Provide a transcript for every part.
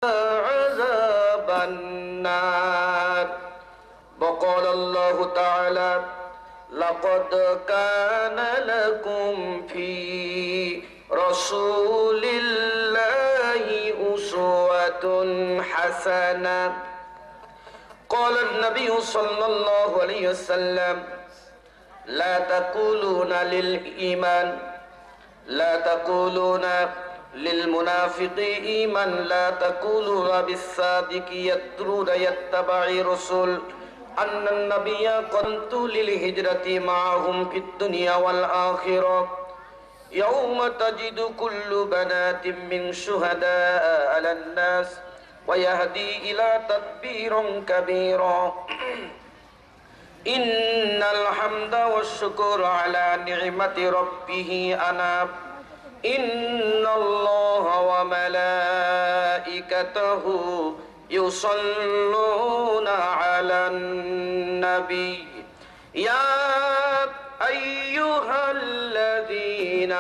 عذاب النار وقال الله تعالى لقد كان لكم في رسول الله أسوة حسنة قال النبي صلى الله عليه وسلم لا تقولون للإيمان لا تقولون للمنافق إيمان لا تقولون بالصادق يدرون يتبع رسول أن النبي قنت للهجرة معهم في الدنيا والآخرة يوم تجد كل بنات من شهداء على الناس ويهدي إلى تدبير كبيرا إن الحمد والشكر على نعمة ربه أناب إن الله وملائكته يصلون على النبي يا أيها الذين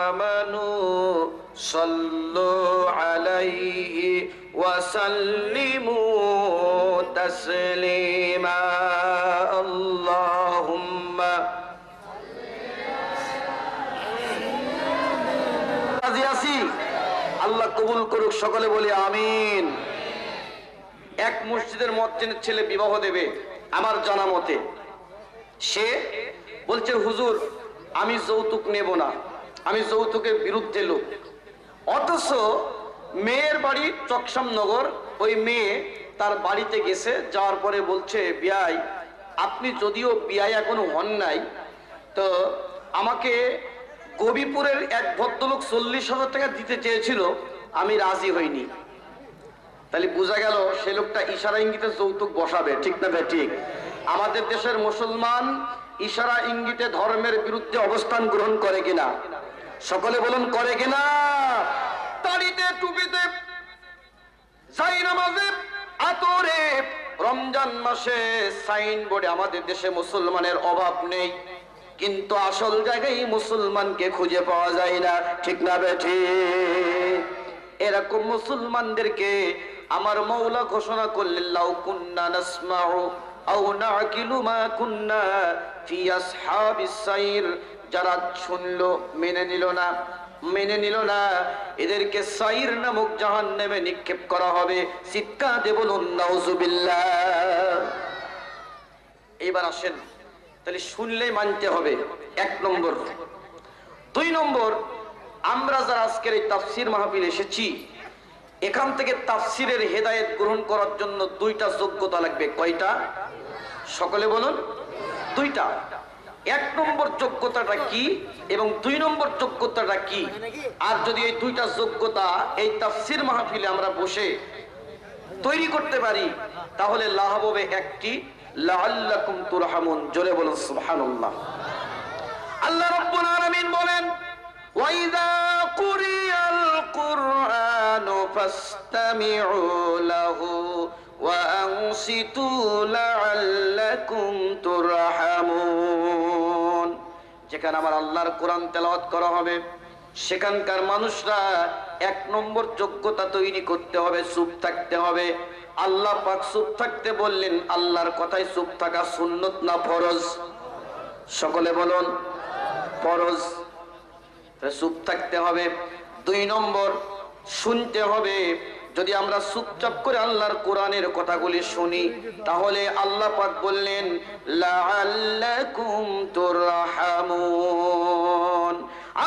آمنوا صلوا عليه وسلموا تسليما اللهم আল্লাহ কবুল করুক, সকলে বলি আমিন। এক মসজিদের মুয়াজ্জিনের ছেলে বিবাহ দেবে আমার জানা মতে। সে বলছে হুজুর আমি যৌতুক নেব না, আমি যৌতুকের বিরুদ্ধে লোক। অথচ মেয়ের বাড়ি চকশামনগর, ওই মেয়ে তার বাড়িতে গেছে, যাওয়ার পরে বলছে বিয়াই আপনি যদিও বিয়াই এখনো হন নাই, তো আমাকে কবিপুরের এক ভদ্রলোক 40,000 টাকা দিতে চেয়েছিল, আমি রাজি হইনি। তাহলে বোঝা গেল সে লোকটা ইশারা ইঙ্গিতে যৌতুক বসাবে, ঠিক না ভাই? ঠিক। আমাদের দেশের মুসলমান ইশারা ইঙ্গিতে ধর্মের বিরুদ্ধে অবস্থান গ্রহণ করে কিনা? সকলে বলুন করে কিনা? তাড়িতে টুপিতে জায়নামাজে আতরে রমজান মাসে সাইনবোর্ডে আমাদের দেশে মুসলমানের অভাব নেই, কিন্তু আসল জায়গায় মুসলমানকে খুঁজে পাওয়া যায় না, ঠিক না বেঠি? এরকম মুসলমানদেরকে আমার মৌলা ঘোষণা করলেন লাউ কুন্না নাসমাউ আও নাকিলু মা কুন্না ফি আসহাবিস সাইর। যারা শুনলো মেনে নিল না এদেরকে সাইর নামক জাহান্নামে নিক্ষেপ করা হবে। চিৎকার দিয়ে বলুন নাউজুবিল্লাহ। এবার আসেন, তাহলে শুনলেই মানতে হবে, এক নম্বর। দুই নম্বর, আমরা যারা আজকের এই তাফসীর মাহফিল এসেছি, এখান থেকে তাফসীরের হেদায়েত গ্রহণ করার জন্য দুইটা যোগ্যতা লাগবে। কয়টা? সকলে বলুন। দুইটা। এক নম্বর যোগ্যতাটা কি এবং দুই নম্বর যোগ্যতাটা কি? আর যদি এই দুইটা যোগ্যতা এই তাফসীর মাহফিলে আমরা বসে তৈরি করতে পারি, তাহলে লাভ হবে একটি, লাআল্লাকুম তুরহামুন। জোরে বলুন সুবহানাল্লাহ। আল্লাহ রাব্বুল আলামিন বলেন ওয়াইযা কুরিয়াল কুরআনু ফাসতামিউ লাহু ওয়া আনসিতু লাআল্লাকুম তুরহামুন। যেখানে আমার আল্লাহর কোরআন তেলাওয়াত করা হবে, সেখানকার মানুষরা এক নম্বর যোগ্যতা তৈরি করতে হবে, চুপ থাকতে হবে। আল্লাহ পাক চুপ থাকতে বললেন, আল্লাহর কথায় চুপ থাকা সুন্নত না ফরজ? সকলে বলুন ফরজ। চুপ থাকতে হবে। দুই নম্বর, শুনতে হবে। যদি আমরা চুপচাপ করে আল্লাহর কোরআনের কথাগুলি শুনি, তাহলে আল্লাহ পাক বললেন লাআল্লাকুম তুরহামুন।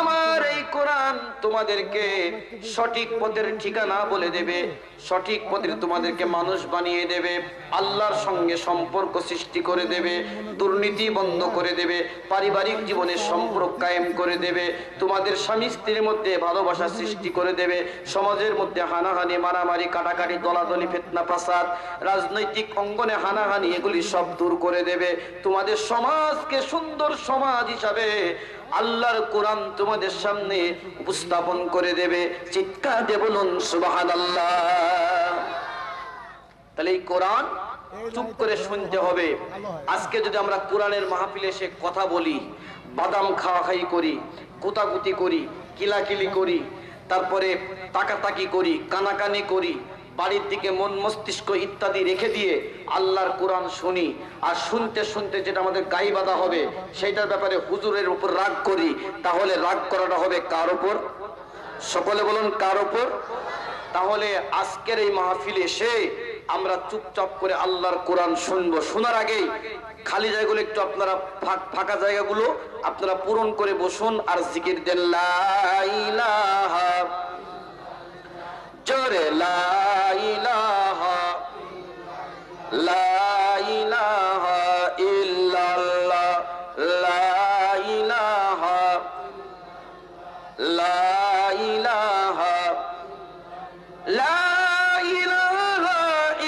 আমার এই কোরআন তোমাদেরকে সঠিক পথের ঠিকানা বলে দেবে, সঠিক পথে তোমাদেরকে মানুষ বানিয়ে দেবে, আল্লাহর সঙ্গে সম্পর্ক সৃষ্টি করে দেবে, দুর্নীতি বন্ধ করে দেবে, পারিবারিক জীবনের সম্পর্ক কায়েম করে দেবে, তোমাদের স্বামী স্ত্রীর মধ্যে ভালোবাসা সৃষ্টি করে দেবে, সমাজের মধ্যে হানাহানি মারামারি কাটাকাটি দলাদলি ফিতনা ফাসাদ রাজনৈতিক অঙ্গনে হানাহানি এগুলি সব দূর করে দেবে। তোমাদের সমাজকে সুন্দর সমাজ হিসাবে আল্লাহর কোরআন তোমাদের সামনে উপস্থাপন করে দেবে। চিৎকার দিয়ে বলুন সুবহানাল্লাহ। তাহলে এই কোরআন চুপ করে শুনতে হবে। আজকে যদি আমরা কোরআনের মাহফিলে এসে কথা বলি, বাদাম খাওয়া খাই করি, কুতাকুতি করি, কিলাকিলি করি, তারপরে তাকাতাকি করি, কানাকানি করি, বাড়ির দিকে মন মস্তিষ্ক ইত্যাদি রেখে দিয়ে আল্লাহর কোরআন শুনি, আর শুনতে শুনতে যেটা আমাদের গায়ে বাঁধা হবে সেইটার ব্যাপারে হুজুরের উপর রাগ করি, তাহলে রাগ করাটা হবে কার উপর? সকলে বলুন কার উপর? তাহলে আজকের এই মাহফিলে এসে আমরা চুপচাপ করে আল্লাহর কোরআন শুনবো। শোনার আগেই খালি জায়গাগুলো একটু আপনারা ফাঁকা জায়গাগুলো আপনারা পূরণ করে বসুন আর জিকির দেন লা ইলাহা, জোরে লা ইলাহা, লা ইলাহা ইল্লাল্লাহ, লা ইলাহা, লা ইলাহা, লা ইলাহা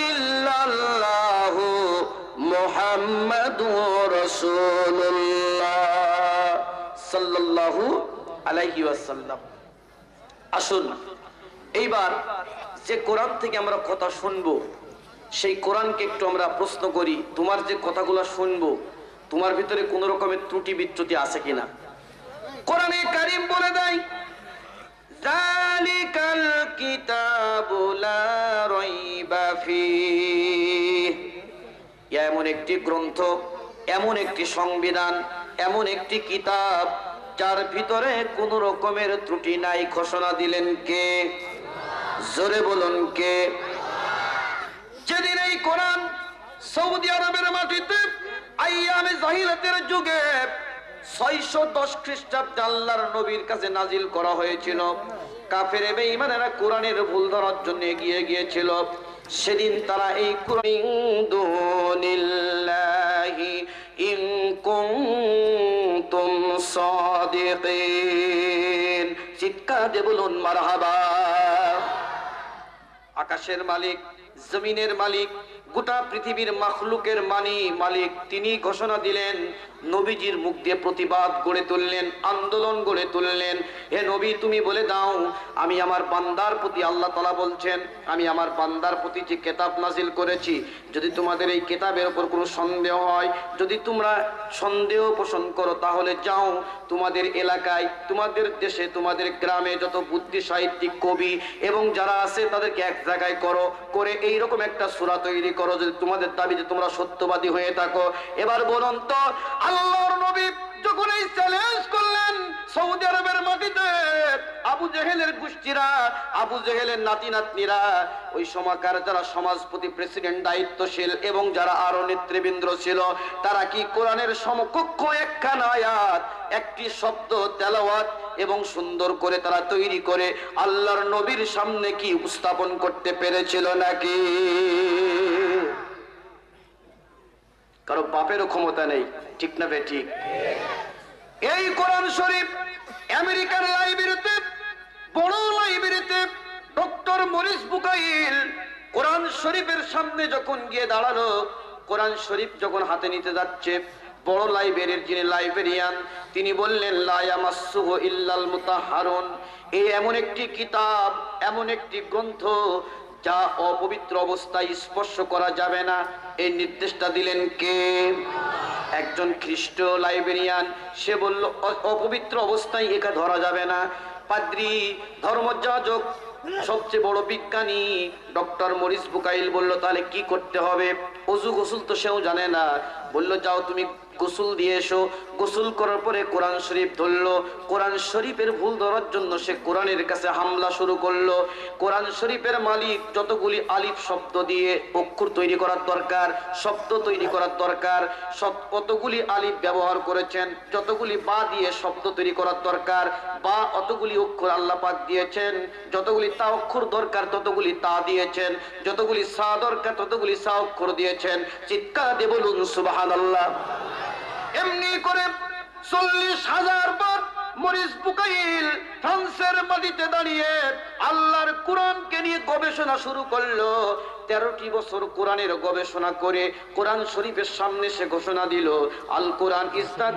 ইল্লাল্লাহু মুহাম্মাদুর রাসূলুল্লাহ সাল্লাল্লাহু আলাইহি ওয়াসাল্লাম। আসুন এইবার যে কোরআন থেকে আমরা কথা শুনবো সেই কোরআনকে একটু আমরা প্রশ্ন করি, তোমার যে কথাগুলো শুনবো তোমার ভিতরে কোন রকমের ত্রুটি বিচ্যুতি আছে কিনা? কোরআনে কারীম বলে দেয় যালিকাল কিতাবু লা রাইবা ফীহ, এমন একটি গ্রন্থ, এমন একটি সংবিধান, এমন একটি কিতাব যার ভিতরে কোন রকমের ত্রুটি নাই। ঘোষণা দিলেন কে? জোরে বলুন কে? যেদিন এই কোরআন সৌদি আরবের মাটিতে আইয়ামে জাহিলাতের যুগে 610 খ্রিস্টাব্দে আল্লাহর নবীর কাছে নাজিল করা হয়েছিল, কাফের বেঈমানেরা কোরআনের ভুল ধরার জন্য এগিয়ে গিয়েছিল। সেদিন তারা এই কুরআন দুনিল্লাহি ইন কুনতুম সাদিকিন, চিৎকার দিয়ে বলুন মারহাবা। আকাশের মালিক, জমিনের মালিক, গোটা পৃথিবীর মাখলুকের মালিক তিনি ঘোষণা দিলেন, নবীজির মুখ দিয়ে প্রতিবাদ গড়ে তুললেন, আন্দোলন গড়ে তুললেন। হে নবী তুমি বলে দাও আমি আমার বান্দার প্রতি, আল্লাহ তাআলা বলছেন আমি আমার বান্দার প্রতি যে কিতাব নাজিল করেছি, যদি তোমাদের এই কিতাবের উপর কোনো সন্দেহ হয়, যদি তোমরা সন্দেহ পোষণ করো, তাহলে যাও তোমাদের এলাকায়, তোমাদের দেশে, তোমাদের গ্রামে যত বুদ্ধি সাহিত্যিক কবি এবং যারা আছে তাদেরকে এক জায়গায় করে এইরকম একটা সূরা তৈরি করো, যদি তোমাদের দাবিতে তোমরা সত্যবাদী হয়ে থাকো। এবার বলুন তো আল্লাহর নবী যখন এই চ্যালেঞ্জ করলেন সৌদি আরবের মাটিতে, আবু জেহেলের গোষ্ঠীরা, আবু জেহেলের নাতি নাতনিরা, ওই সময়কার যারা সমাজপতি, প্রেসিডেন্ট, দায়িত্বশীল এবং যারা আরো নেতৃবৃন্দ ছিল, তারা কি কোরআনের সমকক্ষ একখানা আয়াত, একটি শব্দ তেলাওয়াত এবং সুন্দর করে তারা তৈরি করে আল্লাহর নবীর সামনে কি উপস্থাপন করতে পেরেছিল নাকি? কারো বাপেরও ক্ষমতা নেই, ঠিক না ঠিক? এই কোরআন শরীফ আমেরিকার লাইব্রেরিতে, বড় লাইব্রেরিতে ডক্টর মরিস বুকাইল কোরআন শরীফের সামনে যখন গিয়ে দাঁড়ালো, কোরআন শরীফ যখন হাতে নিতে যাচ্ছে, বড় লাইব্রেরির যিনি লাইব্রেরিয়ান তিনি বললেন লা ইয়ামাসসুহু ইল্লাল মুতাহহারুন, এই এমন একটি কিতাব, এমন একটি গ্রন্থ যা অপবিত্র অবস্থায় স্পর্শ করা যাবে না। এই নির্দেশটা দিলেন কে? একজন খ্রিস্ট লাইব্রেরিয়ান, সে বলল অপবিত্র অবস্থায় একা ধরা যাবে না। পাদ্রী, ধর্মযাজক, সবচেয়ে বড় বিজ্ঞানী ডক্টর মরিস বুকাইল বলল তাহলে কি করতে হবে? অজু গোসল তো সেও জানে না, বলল যাও তুমি গোসল দিয়ে এসো। গোসল করার পরে কোরআন শরীফ ধরলো, কোরআন শরীফের ভুল ধরার জন্য সে কোরআনের কাছে হামলা শুরু করলো। কোরআন শরীফের মালিক যতগুলি আলিফ শব্দ দিয়ে অক্ষর তৈরি করার দরকার, শব্দ তৈরি করার দরকার, কতগুলি আলিফ ব্যবহার করেছেন, যতগুলি বা দিয়ে শব্দ তৈরি করার দরকার, বা অতগুলি অক্ষর আল্লাহ পাক দিয়েছেন, যতগুলি তা অক্ষর দরকার ততগুলি তা দিয়েছেন, যতগুলি সা দরকার ততগুলি সা অক্ষর দিয়েছেন। চিৎকার দিয়ে বলুন সুবহানাল্লাহ। এমনি করে 40,000 বার মরিস বুকাইল ফ্রান্সের মাটিতে দাঁড়িয়ে আল্লাহর কোরআনকে নিয়ে গবেষণা শুরু করলো। 13টি বছর কোরআনের গবেষণা করে কোরআন শরীফের সামনে সে ঘোষণা দিল, Al Quran is the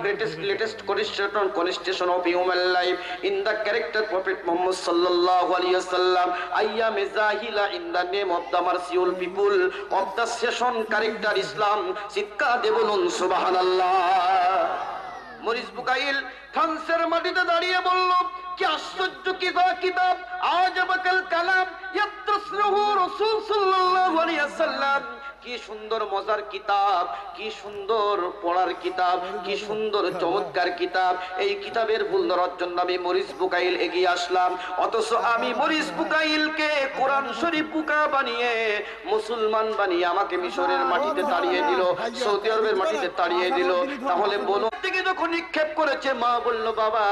latest constitution of human life in the character prophet Muhammad সাল্লাল্লাহু আলাইহি ওয়াসাল্লাম, আইয়ামে জাহিলা in the name of the merciful people of the session character Islam. চিৎকার দিয়ে বলুন সুবহানাল্লাহ। মরিস বুকাইল ফ্রান্সের মাটিতে দাঁড়িয়ে বলল কি আশ্চর্য কিতাব, আজাবাকাল কালাম ইয়াদরুসুহু রাসূল সাল্লাল্লাহু আলাইহি ওয়াসাল্লাম। কি সুন্দর মজার কিতাব, কি সুন্দর পড়ার কিতাব, কি সুন্দর চমৎকার কিতাব। এই কিতাবের ভুল ধরার জন্য আমি মরিস বুকাইল এগিয়ে আসলাম, অথচ আমি মরিস বুকাইলকে কোরআন শরীফ বুকা বানিয়ে মুসলমান বানিয়ে আমাকে মিশরের মাটিতে তাড়িয়ে দিল, সৌদি আরবের মাটিতে তাড়িয়ে দিল। তাহলে বলো, থেকে যখন নিক্ষেপ করেছে, মা বলল বাবা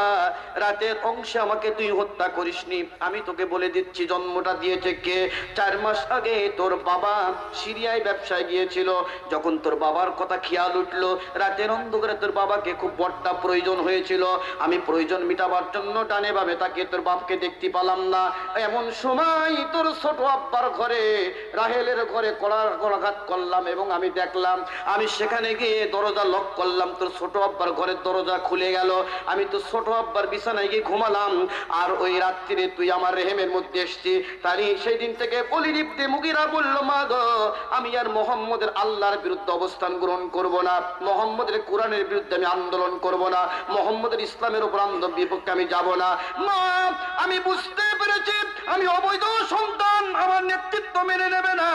রাতের অংশে আমাকে তুই হত্যা করিসনি, আমি তোকে বলে দিচ্ছি জন্মটা দিয়েছে কে। 4 মাস আগে তোর বাবা সিরিয়ায় ব্যবসায় গিয়েছিল, যখন তোর বাবার কথা খেয়াল উঠলো, রাতের অন্ধকারে তোর বাবাকে খুব বড়টা প্রয়োজন হয়েছিল, আমি প্রয়োজন মিটাবার জন্য ডানে বামে তাকে তোর বাপকে দেখতে পেলাম না। এমন সময় তোর ছোট আব্বার ঘরে রাহেলের ঘরে কড়াঘাত করলাম এবং আমি দেখলাম, আমি সেখানে গিয়ে দরজা লক করলাম, তোর ছোট আব্বার ঘরের দরজা খুলে গেল, আমি তো ছোট আব্বার বিছানায় গিয়ে ঘুমালাম, আর ওই রাত্রিরে তুই আমার রেহেমের মধ্যে এসছি। তারই সেই দিন থেকে ওলীদ ইবনে মুগীরা বলল, মা গো আমি আর মোহাম্মদের আল্লাহর বিরুদ্ধে অবস্থান গ্রহণ করব না, মোহাম্মদের কোরআনের বিরুদ্ধে আমি আন্দোলন করব না, মোহাম্মদের ইসলামের উপর বিপক্ষে আমি যাব না। মা আমি বুঝতে পেরেছি আমি অবৈধ সন্তান, আমার নেতৃত্ব মেনে নেবে না,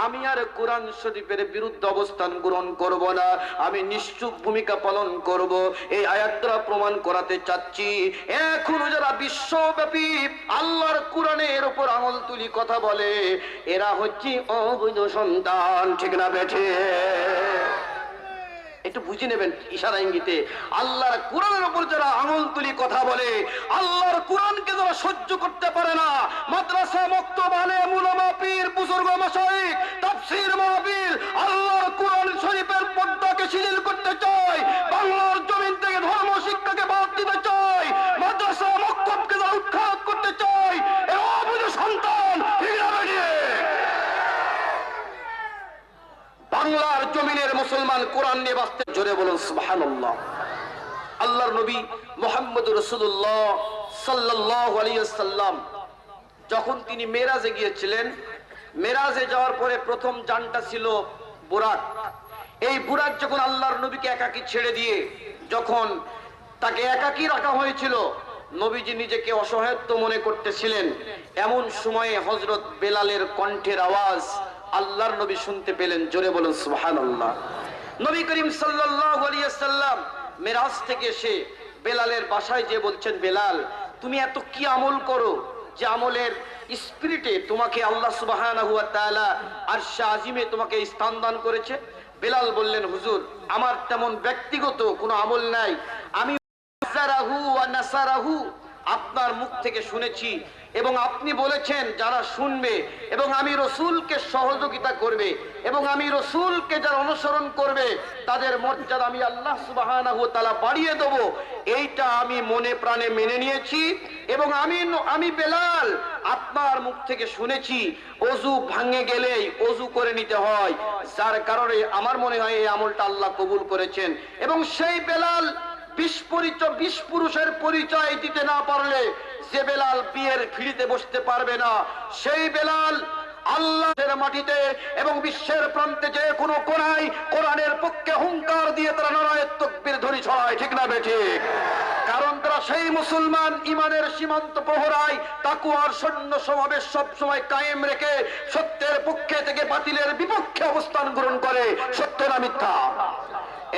আমি আর কোরআন শরীফের বিরুদ্ধে অবস্থান গ্রহণ করব না, আমি নিশ্চুপ ভূমিকা পালন করব। এই আয়াতটা প্রমাণ করাতে চাচ্ছি, এখনো যারা বিশ্বব্যাপী আল্লাহর কোরআনের উপর আঙুল তুলি কথা বলে, এরা হচ্ছে অবৈধ সন্তান, ঠিক না বেঠে? একটু বুঝে নেবেন ইশারা ইঙ্গিতে। আল্লাহর কোরআনের উপর যারা আঙুল তুলি কথা বলে, আল্লাহর কোরআনকে যারা সহ্য করতে পারে না, মাদ্রাসা মক্তব আলেম উলামা পীর বুজুর্গ মাশায়েখ তাফসীর মাহফিল আল্লাহর কোরআন শরীফের পর্দাকে শিথিল করতে চায়, বাংলার জমিন থেকে ধর্ম শিক্ষাকে বাদ দিতে চায়, মাদ্রাসা মক্তবকে যারা উৎখাত করতে চায়, এরা অবৈধ সন্তান, ঠিক না বেঠিক? বাংলার জমিনের মুসলমান কোরআন নিয়ে বাঁচতে, জোরে বলুন সুবহানাল্লাহ। আল্লাহর নবী মুহাম্মদুর রাসূলুল্লাহ সাল্লাল্লাহু আলাইহি ওয়াসাল্লাম যখন তিনি মেরাজে গিয়েছিলেন, মেরাজে যাওয়ার পরে প্রথম যানটা ছিল বুরাক। এই বুরাক যখন আল্লাহর নবীকে একাকী ছেড়ে দিয়ে যখন তাকে একাকী রাখা হয়েছিল, নবীজি নিজেকে অসহায়ত্ব মনে করতেছিলেন, এমন সময়ে হযরত বেলালের কণ্ঠের আওয়াজ আল্লাহর নবী শুনতে পেলেন, জোরে বলুন সুবহানাল্লাহ। নবী করিম সাল্লাল্লাহু আলাইহি ওয়াসাল্লাম মেরাজ থেকে এসে বেলালের বাসায় যে বলছেন, বেলাল তুমি এত কি আমল করো যে আমলের স্পিরিটে তোমাকে আল্লাহ সুবহানাহু ওয়া তাআলা আরশে আজিমে তোমাকে স্থান দান করেছে? বেলাল বললেন, হুজুর আমার তেমন ব্যক্তিগত কোনো আমল নাই, আমি আপনার মুখ থেকে শুনেছি এবং আপনি বলেছেন যারা শুনবে এবং আমি রসুলকে সহযোগিতা করবে এবং আমি রসুলকে যারা অনুসরণ করবে তাদের মর্যাদা আমি আল্লাহ সুবহানাহু ওয়া তাআলা বাড়িয়ে দেব, এইটা আমি মনে প্রাণে মেনে নিয়েছি। এবং আমি বেলাল আপনার মুখ থেকে শুনেছি ওযু ভাঙে গেলেই ওযু করে নিতে হয়, যার কারণে আমার মনে হয় এই আমলটা আল্লাহ কবুল করেছেন। এবং সেই বেলাল 20 পুরুষের পরিচয় দিতে না পারলে যে বেলাল বিয়ের ফিরিতে বসতে পারবে না, সেই বেলাল আল্লাহের মাটিতে এবং বিশ্বের প্রান্তে যে কোনো কোনায় কোরআনের পক্ষে হুঙ্কার দিয়ে তারা নারায়ে তাকবীর ধ্বনি ছড়ায়, ঠিক না বেঠিক? কারণ তারা সেই মুসলমান ইমানের সীমান্ত প্রহরায় তাকওয়ার সৈন্য সমাবেশ সব সময় কায়েম রেখে সত্যের পক্ষে থেকে বাতিলের বিপক্ষে অবস্থান গ্রহণ করে, সত্য না মিথ্যা?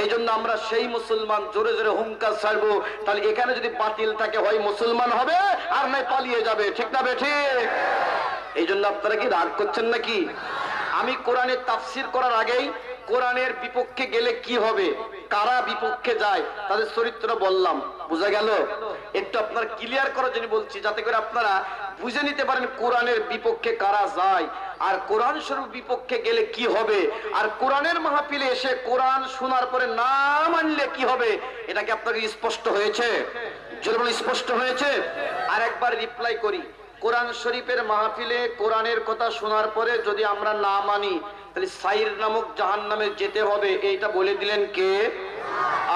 এই জন্য আমরা সেই মুসলমান জোরে জোরে হুঙ্কার ছাড়বো, তাহলে এখানে যদি বাতিল থাকে হয় মুসলমান হবে আর নাই পালিয়ে যাবে, ঠিক না বেঠিক? এই জন্য আপনারা কি রাগ করছেন নাকি? আমি কোরআনের তাফসীর করার আগেই কোরআনের বিপক্ষে গেলে কি হবে, কারা বিপক্ষে যায় তাদের চরিত্র বললাম, বুঝা গেল? একটু আপনার ক্লিয়ার করার জন্য বলছি, যাতে করে আপনারা বুঝে নিতে পারেন কোরআনের বিপক্ষে কারা যায় আর কোরআন শরীফ বিপক্ষে গেলে কি হবে, আর কোরআনের মাহফিলে এসে কোরআন শোনার পরে না মানলে কি হবে। এটা কি আপনাকে স্পষ্ট হয়েছে? যদি বলে স্পষ্ট হয়েছে, আর একবার রিপ্লাই করি, কোরআন শরীফের মাহফিলে কোরআনের কথা শোনার পরে যদি আমরা না মানি তাহলে সাইর নামক জাহান্নামে যেতে হবে, এইটা বলে দিলেন কে?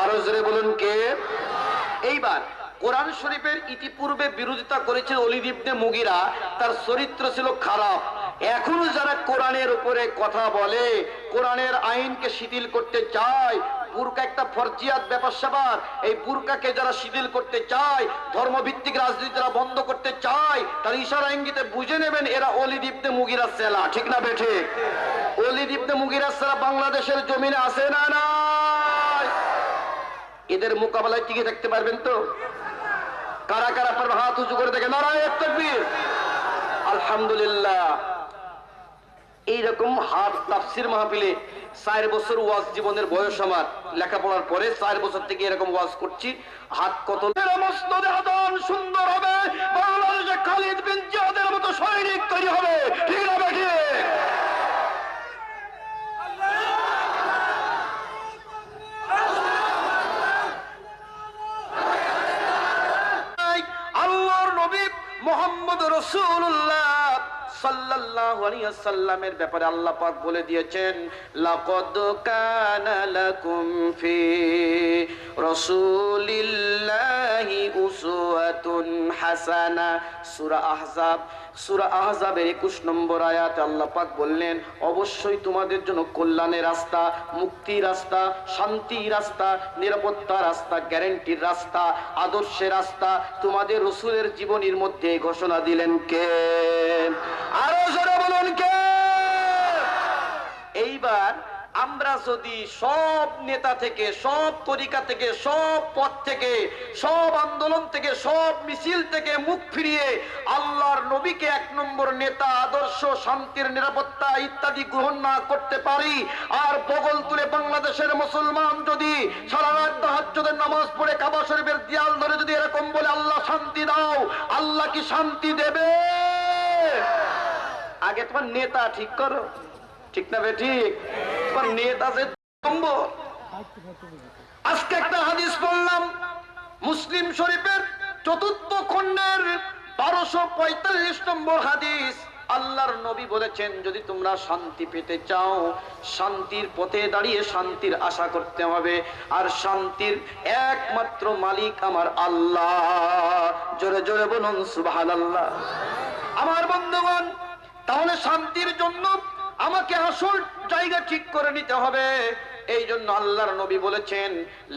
আরো জোরে বলুন কে? এইবার কোরআন শরীফের ইতিপূর্বে বিরোধিতা করেছিল ওলীদ ইবনে মুগীরা, তার চরিত্র ছিল খারাপ। এখনো যারা কোরআনের উপরে কথা বলে, কোরআনের আইনকে শিথিল করতে চায়, বুরকা একটা ফরজিয়াত ব্যাপার স্যাপার। এই বুরকাকে যারা শিথিল করতে চায়, ধর্মভিত্তিক রাজনীতি যারা বন্ধ করতে চায়, তার ইশারা ইঙ্গিতে বুঝে নেবেন এরা ওলীদ ইবনে মুগিরার চেলা। ঠিক না বেঠিক? ওলীদ ইবনে মুগিরার চেলা বাংলাদেশের জমিনে আছে না নাই? এদের মোকাবেলায় টিকে থাকতে পারবেন তো? কারা কারা পারবে হাত উঁচু করে দেখে নারায়ে তাকবীর। আলহামদুলিল্লাহ। এইরকম হাত তাফসির মাহফিলে 4 বছর ওয়াজ জীবনের বয়স আমার, লেখাপড়ার পরে 4 বছর থেকে এরকম ওয়াজ করছি। হাত কত মসনদে আদান সুন্দর হবে, বাংলাদেশে খালিদ বিন জিয়াদের মতো সৈনিক তৈরি হবে। ঠিক না বেঠিক? আল্লাহর নবী মুহাম্মদ রাসূলুল্লাহ সাল্লাল্লাহু আলাইহি ওয়াসাল্লামের ব্যাপারে আল্লাহ পাক বলে দিয়েছেন, লাকাদ কানা লাকুম ফি রাসূলিল্লাহি উসওয়াতুন হাসানা। সূরা আহজাবের 21 নম্বর আয়াতে আল্লাহ পাক বললেন, অবশ্যই তোমাদের জন্য কল্যাণের রাস্তা, মুক্তির রাস্তা, শান্তির রাস্তা, নিরাপত্তার রাস্তা, গ্যারান্টির রাস্তা, আদর্শের রাস্তা তোমাদের রাসূলের জীবনীর মধ্যে ঘোষণা দিলেন কে? আরো জোরে বলুন কে? এইবার আমরা যদি সব নেতা থেকে, সব তরিকা থেকে, সব পথ থেকে, সব আন্দোলন থেকে, সব মিছিল থেকে মুখ ফিরিয়ে আল্লাহর নবীকে 1 নম্বর নেতা, আদর্শ, শান্তির, নিরাপত্তা ইত্যাদি গ্রহণ না করতে পারি, আর বগল তুলে বাংলাদেশের মুসলমান যদি সারা রাত তাহাজ্জুদের নামাজ পড়ে কাবা শরীফের দেয়াল ধরে যদি এরকম বলে আল্লাহ শান্তি দাও, আল্লাহ কি শান্তি দেবে? আগে তোমার নেতা ঠিক করো। ঠিক না বেঠিক? তোমার নেতা যে নম্বর। আজকে একটা হাদিস পড়লাম মুসলিম শরীফের 4th খণ্ডের 1245 নম্বর হাদিস। আল্লাহর নবী বলেছেন, যদি তোমরা শান্তি পেতে চাও, শান্তির পথে দাঁড়িয়ে শান্তির আশা করতে হবে, আর শান্তির একমাত্র মালিক আমার আল্লাহ। জোরে জোরে বলুন সুবহানাল্লাহ। আমার বন্ধুগণ, তাহলে শান্তির জন্য আমাকে আসল জায়গা ঠিক করে নিতে হবে। এই জন্য আল্লাহর নবী বলেছেন,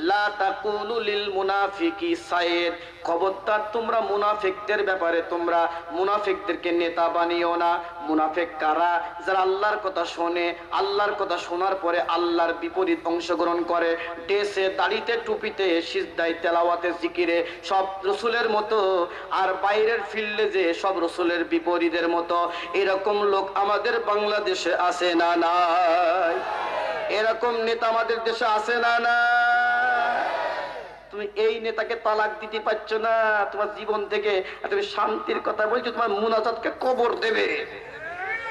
লা তাকুলু লিল মুনাফিকি সাইদ। খবরদার তোমরা মুনাফিকদের ব্যাপারে তোমরা মুনাফিকদেরকে নেতা বানিও না। মুনাফিক কারা? যারা আল্লাহর কথা শোনে, আল্লাহর কথা শোনার পরে আল্লাহর বিপরীত অংশগ্রহণ করে, ডেসে, দাড়িতে, টুপিতে, সিজদায়, তেলাওয়াতে, জিকিরে সব রসুলের মতো, আর বাইরের ফিল্ডে যে সব রসুলের বিপরীতের মতো। এরকম লোক আমাদের বাংলাদেশে আছে না নাই? এরকম নেতা আমাদের দেশে আছে না না? তুমি এই নেতাকে তালাক দিতে পারছো না তোমার জীবন থেকে, তুমি শান্তির কথা বলছো, তোমার মুনাজাতকে কবর দেবে।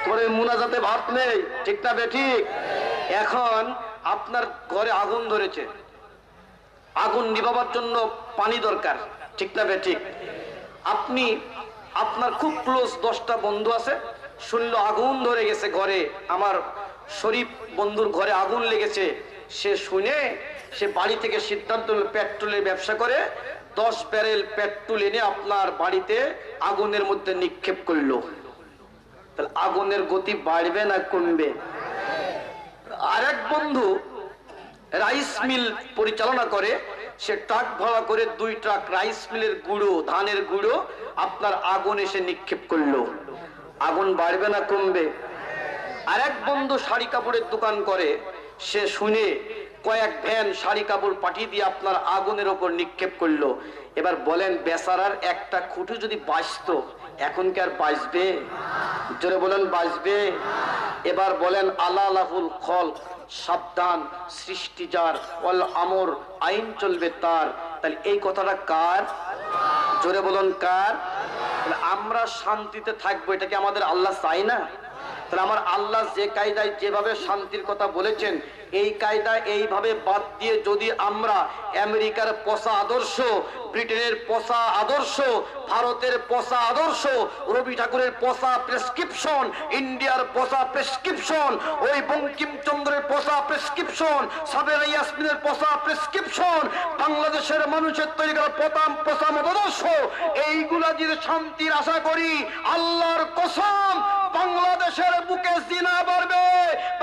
তোমার এই মুনাজাতে ভাত নেই। ঠিক না বেঠিক? এখন আপনার ঘরে আগুন ধরেছে, আগুন নিভাবার জন্য পানি দরকার। ঠিক না বেঠিক? আপনি, আপনার খুব ক্লোজ 10টা বন্ধু আছে, শুনলো আগুন ধরে গেছে ঘরে, আমার শরীফ বন্ধুর ঘরে আগুন লেগেছে। সে শুনে সে বাড়ি থেকে সিদ্ধান্ত পেট্রোলের ব্যবসা করে 10 ব্যারেল পেট্রোল এনে আপনার বাড়িতে আগুনের মধ্যে নিক্ষেপ করলো। তাহলে আগুনের গতি বাড়বে না কমবে? আরেক বন্ধু রাইস মিল পরিচালনা করে, সে ট্রাক ভাড়া করে 2 ট্রাক রাইস মিলের গুঁড়ো, ধানের গুঁড়ো আপনার আগুন এসে নিক্ষেপ করলো। আগুন বাড়বে না কমবে? আরেক বন্ধু শাড়ি কাপড়ের দোকান করে, সে শুনে কয়েক ভ্যান শাড়ি কাপড় পাঠিয়ে দিয়ে আপনার আগুনের ওপর নিক্ষেপ করলো। এবার বলেন, বেচারার একটা খুঁটি যদি বাঁচতো, এখন কি আর বাঁচবে? জোরে বলেন, বাঁচবে? এবার বলেন, আলালাহুল খলক, সাবধান, সৃষ্টি যার, ওয়াল আমর, আইন চলবে তার। তাহলে এই কথাটা কার? জোরে বলুন কার? আমরা শান্তিতে থাকবো, এটা কি আমাদের আল্লাহ চাই না? তাহলে আমার আল্লাহ যে কায়দায় যেভাবে শান্তির কথা বলেছেন, এই কায়দা এইভাবে বাদ দিয়ে যদি আমরা আমেরিকার পচা আদর্শ, ব্রিটেনের পচা আদর্শ, ভারতের পচা আদর্শ, রবি ঠাকুরের পচা প্রেসক্রিপশন, ইন্ডিয়ার পচা প্রেসক্রিপশন, ওই বঙ্কিমচন্দ্রের পচা প্রেসক্রিপশন, সাবেরা ইয়াসমিনের পচা প্রেসক্রিপশন, বাংলাদেশের মানুষের তৈরি করা পচা মতাদর্শ, এইগুলা যদি শান্তির আশা করি, আল্লাহর কসম বাংলাদেশের বুকে জিনা বাড়বে,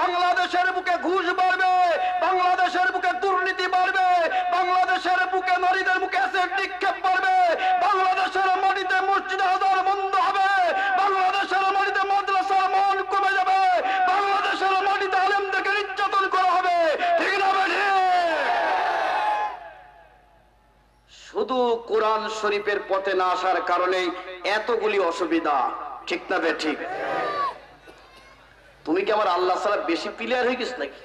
বাংলাদেশের বুকে ঘুষ বাড়বে, বাংলাদেশের বুকে দুর্নীতি অ্যাসিড নিক্ষেপ করবে, বাংলাদেশের মাটিতে মসজিদে হাজার বন্ধ হবে, বাংলাদেশের মাটিতে মাদ্রাসার মান কমে যাবে, বাংলাদেশের মাটিতে আলেমদেরকে নির্যাতন করা হবে, ঠিক না বেঠিক? শুধু কোরআন শরীফের পথে না আসার কারণেই এতগুলি অসুবিধা, ঠিক না বেঠিক? তুমি কি আমার আল্লাহ ছাড়া বেশি প্লেয়ার হয়ে গেছ নাকি?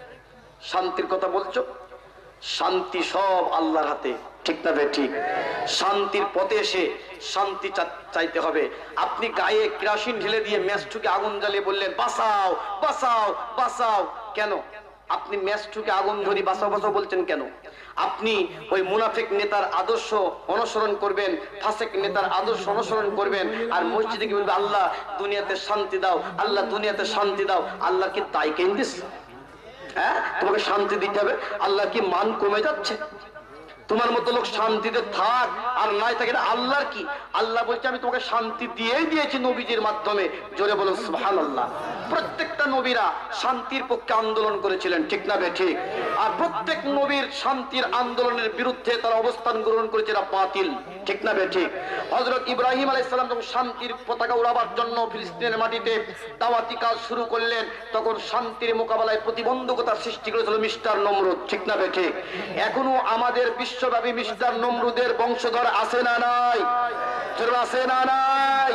শান্তির কথা বলছো, শান্তি সব আল্লাহর হাতে, ঠিক না বেঠিক? শান্তির পথে এসে শান্তি চাইতে হবে। আপনি গায়ে কেরোসিন ঢেলে দিয়ে ম্যাচটুকে আগুন জ্বালিয়ে বললেন বাঁচাও বাঁচাও বাঁচাও, কেন? আপনি ম্যাচটুকে আগুন ধরি বাঁচাও বাঁচাও বলছেন কেন? আপনি ওই মুনাফিক নেতার আদর্শ অনুসরণ করবেন, ফাসিক নেতার আদর্শ অনুসরণ করবেন, আর মসজিদে কি বলবে আল্লাহ দুনিয়াতে শান্তি দাও, আল্লাহ দুনিয়াতে শান্তি দাও। আল্লাহ কি তাই কেন্দিস? হ্যাঁ, তোমাকে শান্তি দিতে হবে। আল্লাহ কি মান কমে যাচ্ছে? তোমার মতো লোক শান্তিতে থাক আর নাই থাকে না, আল্লাহর কি? আল্লাহ বলছে আমি তোমাকে শান্তি দিয়েই দিয়েছি নবীজির মাধ্যমে। জোরে বলুন সুবহানাল্লাহ। প্রত্যেকটা নবীরা শান্তির পক্ষে আন্দোলন করেছিলেন, ঠিক না বেঠিক? আর প্রত্যেক নবীর শান্তির আন্দোলনের বিরুদ্ধে তারা অবস্থান গ্রহণ করেছে, এরা বাতিল, ঠিক না বেঠিক? হযরত ইব্রাহিম আলাইহিস সালাম যখন শান্তির পতাকা উড়াবার জন্য ফিলিস্তিনের মাটিতে দাওয়াতি কাজ শুরু করলেন, তখন শান্তির মোকাবেলায় প্রতিবন্ধকতার সৃষ্টি করেছিল মিস্টার নমরুদ, ঠিক না বেঠিক? এখনো আমাদের বিশ্বব্যাপী মিস্টার নমরুদের বংশধর আছে না নাই? আছে না নাই?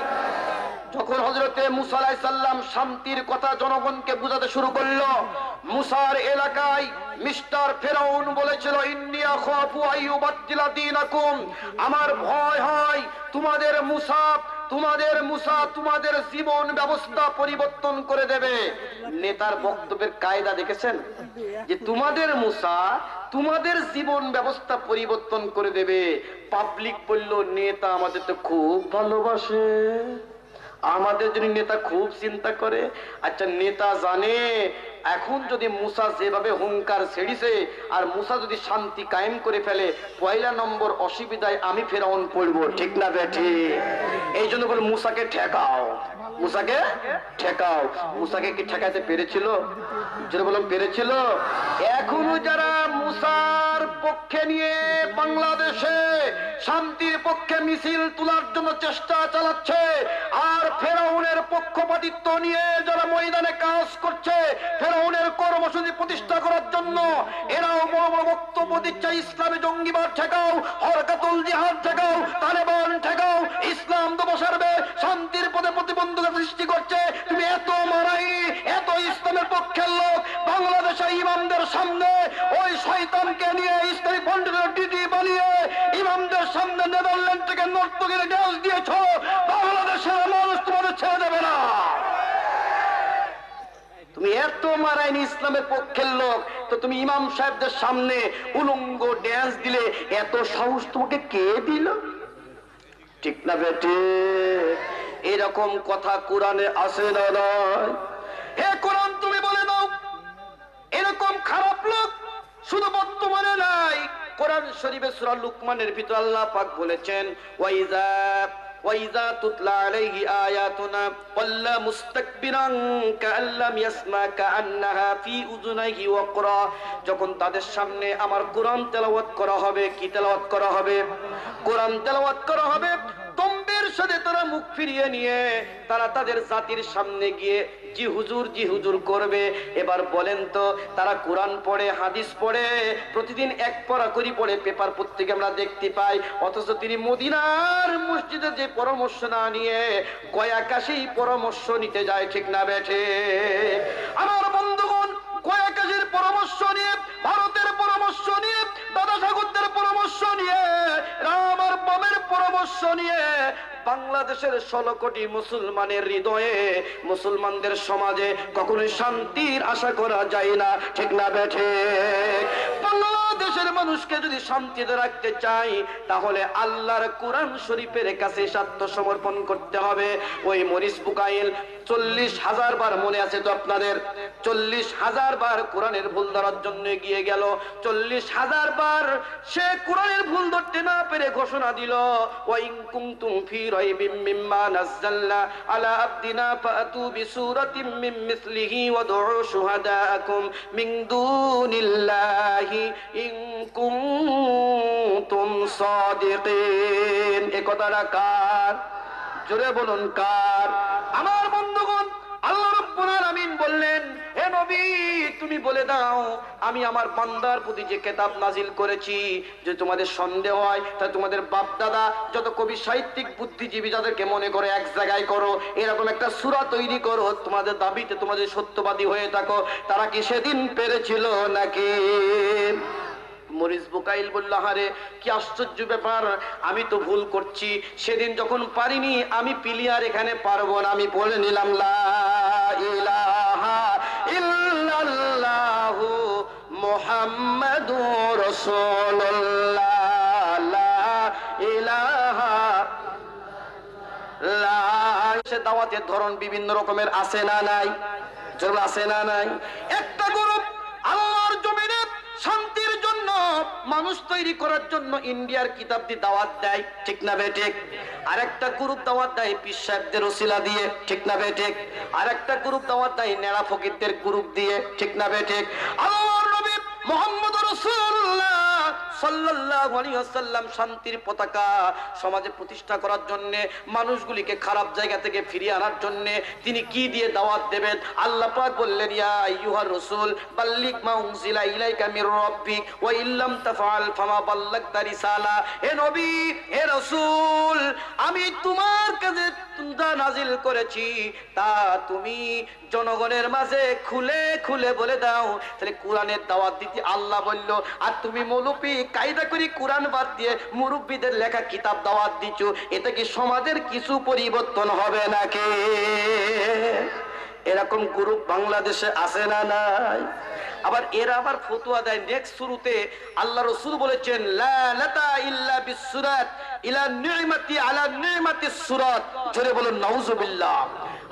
যখন হযরতে মুসা আলাইহিস সালাম শান্তির কথা জনগণকে বোঝাতে শুরু করলো, মুসার এলাকায় মিস্টার ফেরাউন বলেছিল ইন্নী আখাফু আইয়ুবাদদিলা দীনাকুম, আমার ভয় হয় তোমাদের মুসা তোমাদের জীবন ব্যবস্থা পরিবর্তন করে দেবে। নেতার বক্তব্যের কায়দা দেখেছেন? যে তোমাদের মুসা তোমাদের জীবন ব্যবস্থা পরিবর্তন করে দেবে। পাবলিক বলল নেতা আমাদের তো খুব ভালোবাসে, আমাদের জন্য নেতা খুব চিন্তা করে। আচ্ছা, নেতা জানে এখন যদি মুসা যেভাবে হুঙ্কার ছেড়িছে আর মুসা যদি শান্তি কায়েম করে ফেলে, পয়লা নম্বর অসুবিধায় আমি ফেরাউন পড়বো, ঠিক না বেঠি? এই জন্য বলে মুসাকে ঠেকাও, মুসাকে ঠেকাও। মুসাকে কি ঠেকাইতে পেরেছিল? যেটা বললাম পেরেছিল। এখনো যারা মুসার পক্ষে নিয়ে বাংলাদেশে শান্তির পক্ষে মিছিল তোলার জন্য চেষ্টা চালাচ্ছে, আর ফেরাউনের পক্ষপাতিত্ব নিয়ে যারা ময়দানে কাজ করছে, ফেরাউনের কর্মসূচি প্রতিষ্ঠা করার জন্য, এরাও বড় বড় বক্তব্য দিচ্ছে ইসলামী জঙ্গিবাদ ঠেকাও, হরকাতুল জিহাদ ঠেকাও, তালেবান ঠেকাও, ইসলাম তো বসাবে, শান্তির পথে প্রতিবন্ধকতা সৃষ্টি করছে। তুমি এত মারাই, এত ইসলামের পক্ষের লোক বাংলাদেশের ইমামদের সামনে ওই শয়তানকে নিয়ে ইসলামী পন্ডিতের ডিটি বানিয়ে ইমামদের সামনে নেদারল্যান্ড থেকে নর্তকীরে ড্যান্স দিয়েছ, বাংলাদেশের মানুষ তোমাদের ছেড়ে দেবে না। তুমি এত মারাইনি ইসলামের পক্ষের লোক, তো তুমি ইমাম সাহেবদের সামনে উলঙ্গ ড্যান্স দিলে এত সাহস তোমাকে কে দিল? ঠিক না বেটে? এরকম কথা কোরআনে আছে না নয়? হে কোরআন, তুমি বলে দাও এরকম খারাপ লোক শুধু বর্তমানে নাই। কোরআন শরীফে সূরা লুকমানের ভিতর আল্লাহ পাক বলেছেন ওয়াইজা তুতলা আলাইহি আয়াতুনা ওয়াল্লা মুস্তাকবিরান কাআল্লাম ইয়াসমা কাআন্নাহা ফি উযুনাইহি ওয়াকরা। যখন তাদের সামনে আমার কোরআন তেলাওয়াত করা হবে, কি তেলাওয়াত করা হবে? কোরআন তেলাওয়াত করা হবে, তম্বের সাথে তারা মুখ ফিরিয়ে নিয়ে তারা তাদের জাতির সামনে গিয়ে জি হুজুর করবে। এবার বলেন তো, তারা কোরআন পড়ে, হাদিস পড়ে, প্রতিদিন এক পড়া করি পড়ে, পেপার পত্রিকা আমরা দেখতে পাই, অথচ তিনি মদিনার মসজিদে যে পরামর্শ না নিয়ে গয়া কাশী পরামর্শ নিতে যায়, ঠিক না বেঠে? আমার বন্ধুগণ, গয়া কাশীর পরামর্শ নিয়ে, ভারতের পরামর্শ নিয়ে, দাদা ঠাকুরদের পরামর্শ নিয়ে, রাম আর বামের পরামর্শ নিয়ে বাংলাদেশের 16 কোটি মুসলমানের হৃদয়ে, মুসলমানদের সমাজে কখনোই শান্তির আশা করা যায় না, ঠিক না বেঠে? বাংলাদেশের মানুষকে যদি শান্তিতে রাখতে চাই, তাহলে আল্লাহর কোরআন শরীফের কাছে আত্মসমর্পণ করতে হবে। ওই মরিস বুকাইল 40,000 বার, মনে আছে তো আপনাদের? 40,000 বার কোরআনের ভুল ধরার জন্য গিয়ে গেল। 40,000 বার সে কোরআনের ভুল ধরতে না পেরে ঘোষণা দিল ওয়াইন কুনতুম ফি রাইবিম মিম্মা নাযালনা আলা আবদিনা ফাতু বিসূরাতিম মিন মিসলিহি ওয়াদউ শুহাদাআকুম মিন দুনিল্লাহি ইন কুনতুম সাদিকিন। এই কথাটা কার? জোরে বলুন কার? আমার বন্ধুগণ, আল্লাহ রাব্বুল আলামিন বললেন, হে নবী তুমি বলে দাও আমি আমার বান্দার প্রতি যে কিতাব নাজিল করেছি, যে তোমাদের সন্দেহ হয় তা তোমাদের বাপ দাদা যত কবি সাহিত্যিক বুদ্ধিজীবী যাদেরকে মনে করে এক জায়গায় করো, এরকম একটা সূরা তৈরি করো, তোমাদের দাবিতে তোমাদের সত্যবাদী হয়ে থাকো। তারা কি সেদিন পেরেছিল নাকি? মরিস বুকাইল বলল, হারে কি আশ্চর্য ব্যাপার, আমি তো ভুল করছি, সেদিন যখন পারিনি আমি পিলিয়ার এখানে পারবো না। আমি বলে নিলাম লা ইলাহা ইল্লাল্লাহু মুহাম্মাদুর রাসূলুল্লাহ, লা ইলাহা লা। সে দাওয়াতের ধরন বিভিন্ন রকমের আছে না নাই? যেগুলো আছে না নাই? একটা গ্রুপ আল্লাহর জমিনে শান্তির জন্য মানুষ তৈরি করার জন্য ইন্ডিয়ার কিতাব দিয়ে দাওয়াত দেয়, ঠিক না বেঠিক? আরেকটা গ্রুপ দাওয়াত দেয় পীর সাহেবদের ওসিলা দিয়ে, ঠিক না বেঠিক? আরেকটা গ্রুপ দাওয়াত দেয় নেড়া ফকিরদের গ্রুপ দিয়ে, ঠিক না বেঠিক? আল্লাহর নবী মুহাম্মদ রাসূলুল্লাহ সাল্লাল্লাহু আলাইহি ওয়াসাল্লাম শান্তির পতাকা সমাজে প্রতিষ্ঠা করার জন্য, মানুষগুলিকে খারাপ জায়গা থেকে ফিরিয়ে আনার জন্য তিনি কি দিয়ে দাওয়াত দেবেন? আল্লাহ পাক বললেন, ইয়া আইয়ুহার রাসূল বাল্লিগ মা উনজিলা ইলাইকা মির রাব্বিক ওয়া ইল্লাম তাফআল ফামা বাল্লাগতা রিসালা। হে নবী, হে রাসূল, আমি তোমার কাছে নাজিল করেছি তা তুমি জনগণের মাঝে খুলে খুলে বলে দাও। তাহলে কোরআনের দাওয়াত দিতে আল্লাহ বলল, আর তুমি মৌলবি কায়দা করে কোরআন বাদ দিয়ে মুরব্বীদের লেখা কিতাব দাওয়াত দিচ্ছ, এতে কি সমাজের কিছু পরিবর্তন হবে নাকি? এরকম গ্রুপ বাংলাদেশে আছে না নাই? আবার এরা আবার ফতোয়া দেয় নেক্সট শুরুতে আল্লাহ রাসূল বলেছেন, লা লাতা ইল্লা বিসসুরাত ইলা নি'মাতি আলা নি'মাতিস সুরাত। জোরে বলুন নাউজুবিল্লাহ।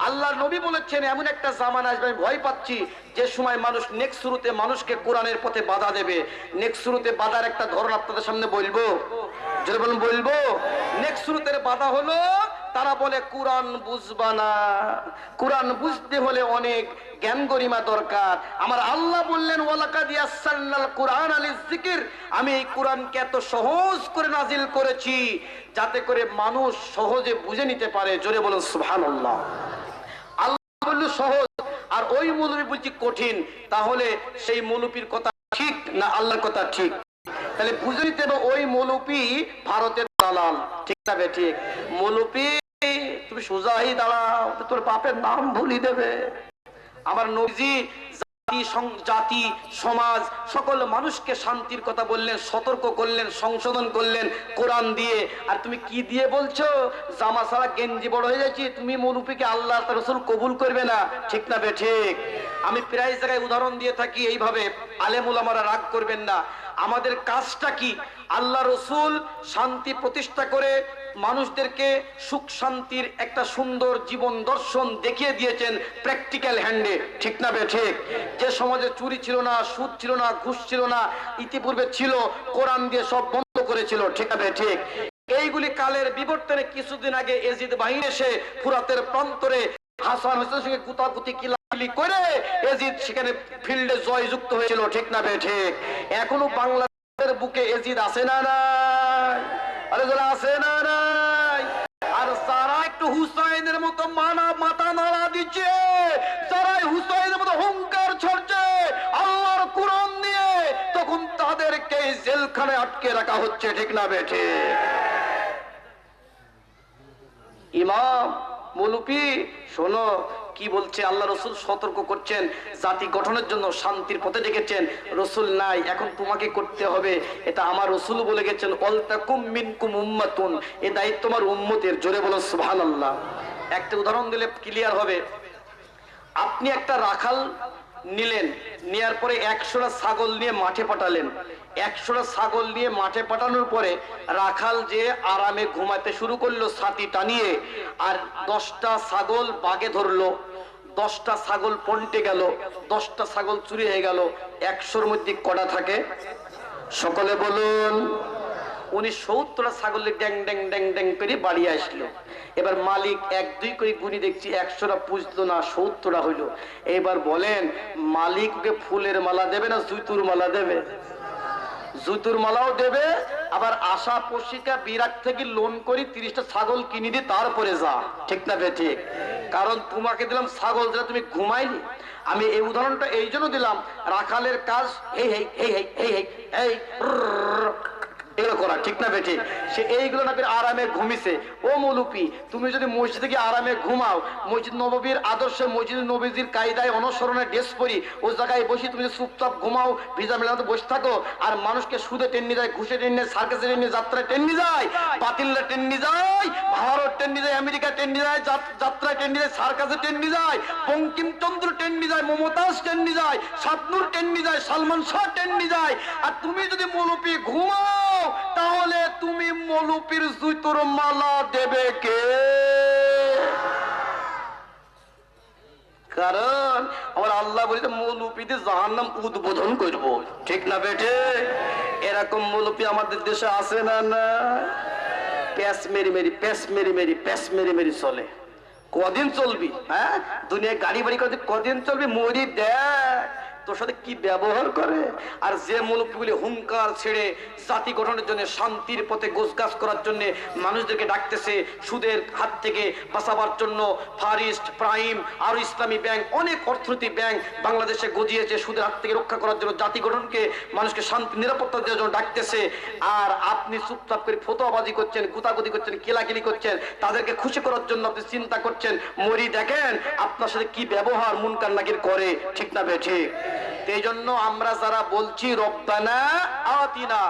আল্লাহ নবী বলেছেন এমন একটা জামানা আসবে, আমি ভয় পাচ্ছি, যে সময় মানুষ নেক্সট শুরুতে মানুষকে কোরআনের পথে বাধা দেবে। নেক্সট শুরুতে বাধার একটা ধরন আপনাদের সামনে বলবো, জোরে বলুন বলবো। নেক্সট শুরুতে বাধা হলো তারা বলে কোরআন বুঝবা না, কোরআন বুঝতে হলে অনেক জ্ঞান গরিমা দরকার। আমার আল্লাহ বললেন, ওয়ালাকাদ ইয়াসসারনাল কুরআনা লিযিকর, আমি এই কোরআনকে এত সহজ করে নাজিল করেছি যাতে করে মানুষ সহজে বুঝে নিতে পারে। জোরে বলুন সুবহানাল্লাহ। আল্লাহ বলল সহজ, আর ওই মৌলবী বলছি কঠিন। তাহলে সেই মৌলবীর কথা ঠিক না আল্লাহর কথা ঠিক? তাহলে বুঝে নিতে হবে ওই মৌলবী ভারতের দালাল, ঠিক না ঠিক? মৌলবী তুমি সোজাই দাঁড়াও, তোর বাপের নাম ভুলি দেবে। আমার নবীজি জাতি সমাজ সকল মানুষকে শান্তির কথা বললেন, সতর্ক করলেন, সংশোধন করলেন কোরআন দিয়ে। আর তুমি কি দিয়ে বলছো? জামা ছাড়া গেঞ্জি বড় হয়ে যাচ্ছি, তুমি মৌলবীকে আল্লাহ তার রাসূল কবুল করবে না, ঠিক না ঠিক? আমি প্রায় জায়গায় উদাহরণ দিয়ে থাকি এইভাবে, আলেম ওলামারা রাগ করবেন না। আমাদের কাজটা কি? আল্লাহ রসুল শান্তি প্রতিষ্ঠা করে মানুষদেরকে সুখ শান্তির একটা সুন্দর জীবন দর্শন দেখিয়ে দিয়েছেন প্র্যাকটিক্যাল হ্যান্ডে, ঠিক না ঠিক? যে সমাজে চুরি ছিল না, সুদ ছিল না, ঘুষ ছিল না, ইতিপূর্বে ছিল, কোরআন দিয়ে সব বন্ধ করেছিল, ঠিক না ঠিক? এইগুলি কালের বিবর্তনে কিছুদিন আগে এজিদ বাহিনী এসে ফুরাতের প্রান্তরে হাসান হোসেনের সঙ্গে কুতাকুতি কিলাকিলি করে এজিদ সেখানে ফিল্ডে জয়যুক্ত হয়েছিল, ঠিক না ঠিক? এখনো বাংলাদেশের বুকে এজিদ আছে না নাই? আরে যারা আছে না নাই? আর যারা একটু হুসাইনের মতো মাথা নাড়া দিচ্ছে, যারা হুসাইনের মতো হুঙ্কার ছড়ছে আল্লাহর কোরআন দিয়ে, তখন তাদেরকে জেলখানায় আটকে রাখা হচ্ছে, ঠিক না বেঠে? ইমাম মৌলবী শোনো কি বলছে আল্লাহ রসুল, সতর্ক করছেন, জাতি গঠনের জন্য শান্তির পথে ডেকেছেন। রসুল নাই, এখন তোমাকে করতে হবে, এটা আমার রসুল বলে গেছেন, ওয়ালতাকুম মিনকুম উম্মাতুন, এই দায়িত্ব আমার উম্মতের। জোরে বলো সুবহানাল্লাহ। একটা উদাহরণ দিলে ক্লিয়ার হবে। আপনি একটা রাখাল নিলেন, নেয়ার পরে 100টা ছাগল নিয়ে মাঠে পাঠালেন। 100টা ছাগল নিয়ে মাঠে পাঠানোর পরে রাখাল যে আরামে ঘুমাতে শুরু করলো ছাতি টানিয়ে, আর 10টা ছাগল বাগে ধরলো, 10টা ছাগল পল্টে গেল, 10টা ছাগল চুরি হয়ে গেল। 100-র মধ্যে কটা থাকে? সকলে বলুন। উনি 70টা ছাগল ড্যাং ড্যাং ড্যাং ড্যাং করে বাড়ি আসলো। এবার মালিক 1-2 করে গুনি দেখছি 100টা পুজলো না, 70টা হইলো। এবার বলেন মালিককে ফুলের মালা দেবে না জুতুর মালা দেবে? জুতুর মালাও দেবে, আবার আশা পশিকা বিরাট থেকে লোন করি 30টা ছাগল কিনে দি, তারপরে যা। ঠিক না বে ঠিক? কারণ তোমাকে দিলাম ছাগল, যেটা তুমি ঘুমাইনি। আমি এই উদাহরণটা এই জন্য দিলাম, রাখালের কাজ এই এই এই এই এই এই এই এগুলো করা। ঠিক না বেঠিক? সে এইগুলো না আরামে ঘুমিছে। ও মৌলুপি, তুমি যদি মসজিদে গিয়ে আরামে ঘুমাও, মসজিদ নববীর আদর্শে, মসজিদ নবীজির কায়দায় অনুসরণে ড্রেস পরি, ওই জায়গায় বসি তুমি চুপচাপ ঘুমাও, ভিজা মেলাতে বসে থাকো, আর মানুষকে সুদে টেনে যায়, ঘুষে টেনে, সার্কাসে টেনে, যাত্রায় টেনে যায়, বাতিল্লা টেনে যায়, ভারত টেনে যায়, আমেরিকা টেনে যায়, যাত্রায় টেনে যায়, সার্কাসে টেনে যায়, বঙ্কিমচন্দ্র টেনে যায়, মমতাজ টেনে যায়, শাবনূর টেনে যায়, সালমান শাহ টেনে যায়। আর তুমি যদি মৌলুপি ঘুমাও, তাহলে তুমি মৌলুপির জুতোর মালা দেবে কে? কারণ আমার আল্লাহ বলি মৌলুপিতে জাহান্নাম উদ্বোধন করব। ঠিক না বেটে? এরকম মৌলুপি আমাদের দেশে আছে না? না, প্যাস মেরি মেরি, প্যাস মেরি মেরি, প্যাস মেরি মেরি চলে। কদিন চলবি? হ্যাঁ, দুনিয়ায় গাড়ি বাড়ি কদিন চলবি? মরি দেখ তোর সাথে কি ব্যবহার করে। আর যে মৌলবীগুলি হুঙ্কার ছেড়ে জাতি গঠনের জন্য, শান্তির পথে গোছগাছ করার জন্য মানুষদেরকে ডাকতেছে, সুদের হাত থেকে বাঁচাবার জন্য ফারিস্ট, প্রাইম, আরো ইসলামী ব্যাংক, অনেক অর্থনৈতিক ব্যাংক বাংলাদেশে গজিয়েছে সুদের হাত থেকে রক্ষা করার জন্য, জাতি গঠনকে, মানুষকে শান্তি নিরাপত্তা দেওয়ার জন্য ডাকতেছে। আর আপনি চুপচাপ করে ফতোয়াবাজি করছেন, গুতাগুতি করছেন, কেলাকেলি করছেন, তাদেরকে খুশি করার জন্য আপনি চিন্তা করছেন। মরি দেখেন আপনার সাথে কি ব্যবহার মুনকার নাকির করে। ঠিক না বে ঠিক? এই জন্য আমরা যারা বলছি রব্বানা আতিনা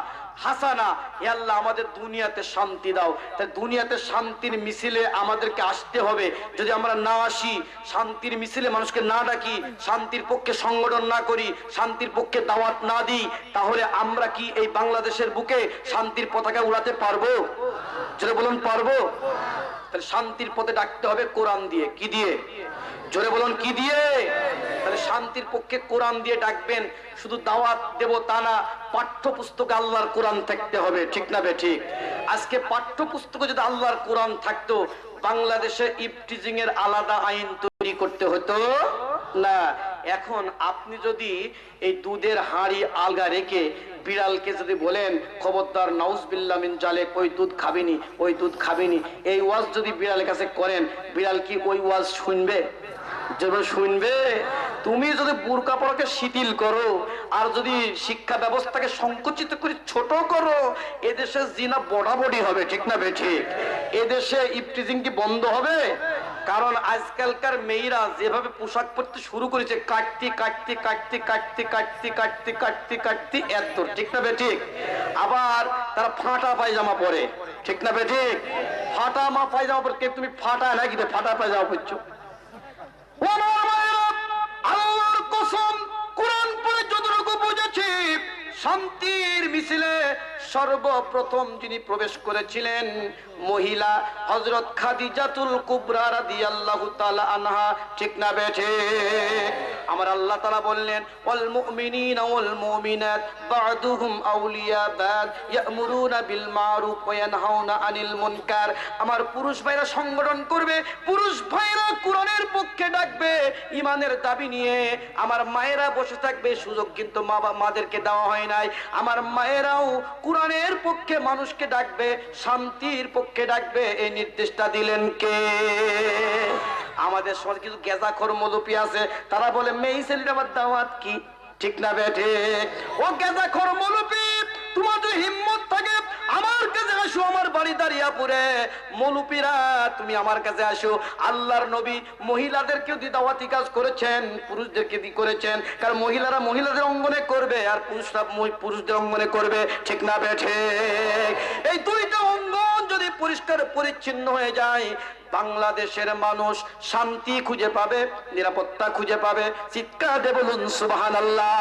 হাসানা, হে আল্লাহ আমাদের দুনিয়াতে শান্তি দাও, তাই দুনিয়াতে শান্তির মিছিলে আমাদেরকে আসতে হবে। যদি আমরা না আসি, শান্তির মিছিলে মানুষকে না ডাকি, শান্তির পক্ষে সংগঠন না করি, শান্তির পক্ষে দাওয়াত না দিই, তাহলে আমরা কি এই বাংলাদেশের বুকে শান্তির পতাকা উড়াতে পারবো? জোরে বলুন, পারবো? তাহলে শান্তির পথে ডাকতে হবে কোরআন দিয়ে। কি দিয়ে? জোরে বলুন, কি দিয়ে? তাহলে শান্তির পক্ষে কোরআন দিয়ে ডাকবেন। শুধু দাওয়াত দেব তা না, পাঠ্যপুস্তকে আল্লাহর কোরআন থাকতে হবে। ঠিক না বে ঠিক? আজকে পাঠ্যপুস্তকে যদি আল্লাহর কোরআন থাকতো, বাংলাদেশে ইফটিজিং এর আলাদা আইন তৈরি করতে হতো না। এখন আপনি যদি এই দুধের হাঁড়ি আলগা রেখে বিড়ালকে যদি বলেন খবরদার নাউজুবিল্লাহ মিন জালিক, ওই দুধ খাবিনি, ওই দুধ খাবিনি, এই ওয়াজ যদি বিড়ালের কাছে করেন, বিড়াল কি ওই ওয়াজ শুনবে? যেভাবে শুনবে। তুমি যদি বুরকা পড়াকে শিথিল করো, আর যদি শিক্ষা ব্যবস্থাকে সংকুচিত করে ছোট করো, এদেশে জিনা বড়াবড়ি হবে। ঠিক না বে ঠিক? এদেশে ইফটিজিং কি বন্ধ হবে? কারণ আজকালকার মেয়েরা যেভাবে পোশাক পরতে শুরু করেছে, কাটতে কাটতে কাটতে কাটতে কাটতে কাটতে কাটতে কাটতে এত। ঠিক না বে ঠিক? আবার তারা ফাটা পায়জামা পরে। ঠিক না বে ঠিক? ফাটা মা পায়জামা পরে, কে তুমি ফাটা নাকি ফাটা পায়জামা পরছো? আল্লাহর কসম, কোরআন পড়ে যতটুকু বুঝেছি, শান্তির মিছিলে সর্বপ্রথম যিনি প্রবেশ করেছিলেন মহিলা হযরত খাদিজাতুল কুবরা রাদিয়াল্লাহু তাআলা আনহা। ঠিক না বেঠে? আমার আল্লাহ তাআলা বললেন ওয়াল মুমিনিনা ওয়াল মুমিনাত বা'দুহুম আউলিয়া বা'দ ইয়ামুরুনা বিল মারুফ ওয়া ইয়ানহাউনা আনিল মুনকার। আমার পুরুষ ভাইরা সংগঠন করবে, পুরুষ ভাইরা কোরআনের পক্ষে ডাকবে, ঈমানের দাবি নিয়ে। আমার মায়েরা বসে থাকবে, সুযোগ কিন্তু মাদেরকে দেওয়া হয় নাই। আমার মায়েরাও কোরআনের পক্ষে মানুষকে ডাকবে, শান্তির পক্ষে ডাকবে। এই নির্দেশটা দিলেন কে? আমাদের সমাজে কিছু গেজাখোর মৌলবি আছে, তারা বলে মেয়ে ছেলের আবার দাওয়াত কি? ঠিক না বেঠে? ও গেজাখোর মৌলবি, তোমার যদি হিম্মত থাকে আমার কাছে আসো, আমার বাড়ি দাঁড়িয়াপুরে। মৌলবীরা তুমি আমার কাছে আসো। আল্লাহর নবী মহিলাদেরকেও দিয়ে দাওয়াতি কাজ করেছেন, পুরুষদেরকে দিয়ে করেছেন। কারণ মহিলারা মহিলাদের অঙ্গনে করবে, আর পুরুষরা পুরুষদের অঙ্গনে করবে। ঠিক না বেঠে? এই দুইটা অঙ্গন যদি পরিষ্কার পরিচ্ছন্ন হয়ে যায়, বাংলাদেশের মানুষ শান্তি খুঁজে পাবে, নিরাপত্তা খুঁজে পাবে। চিৎকার দিয়ে বলুন সুবহানাল্লাহ।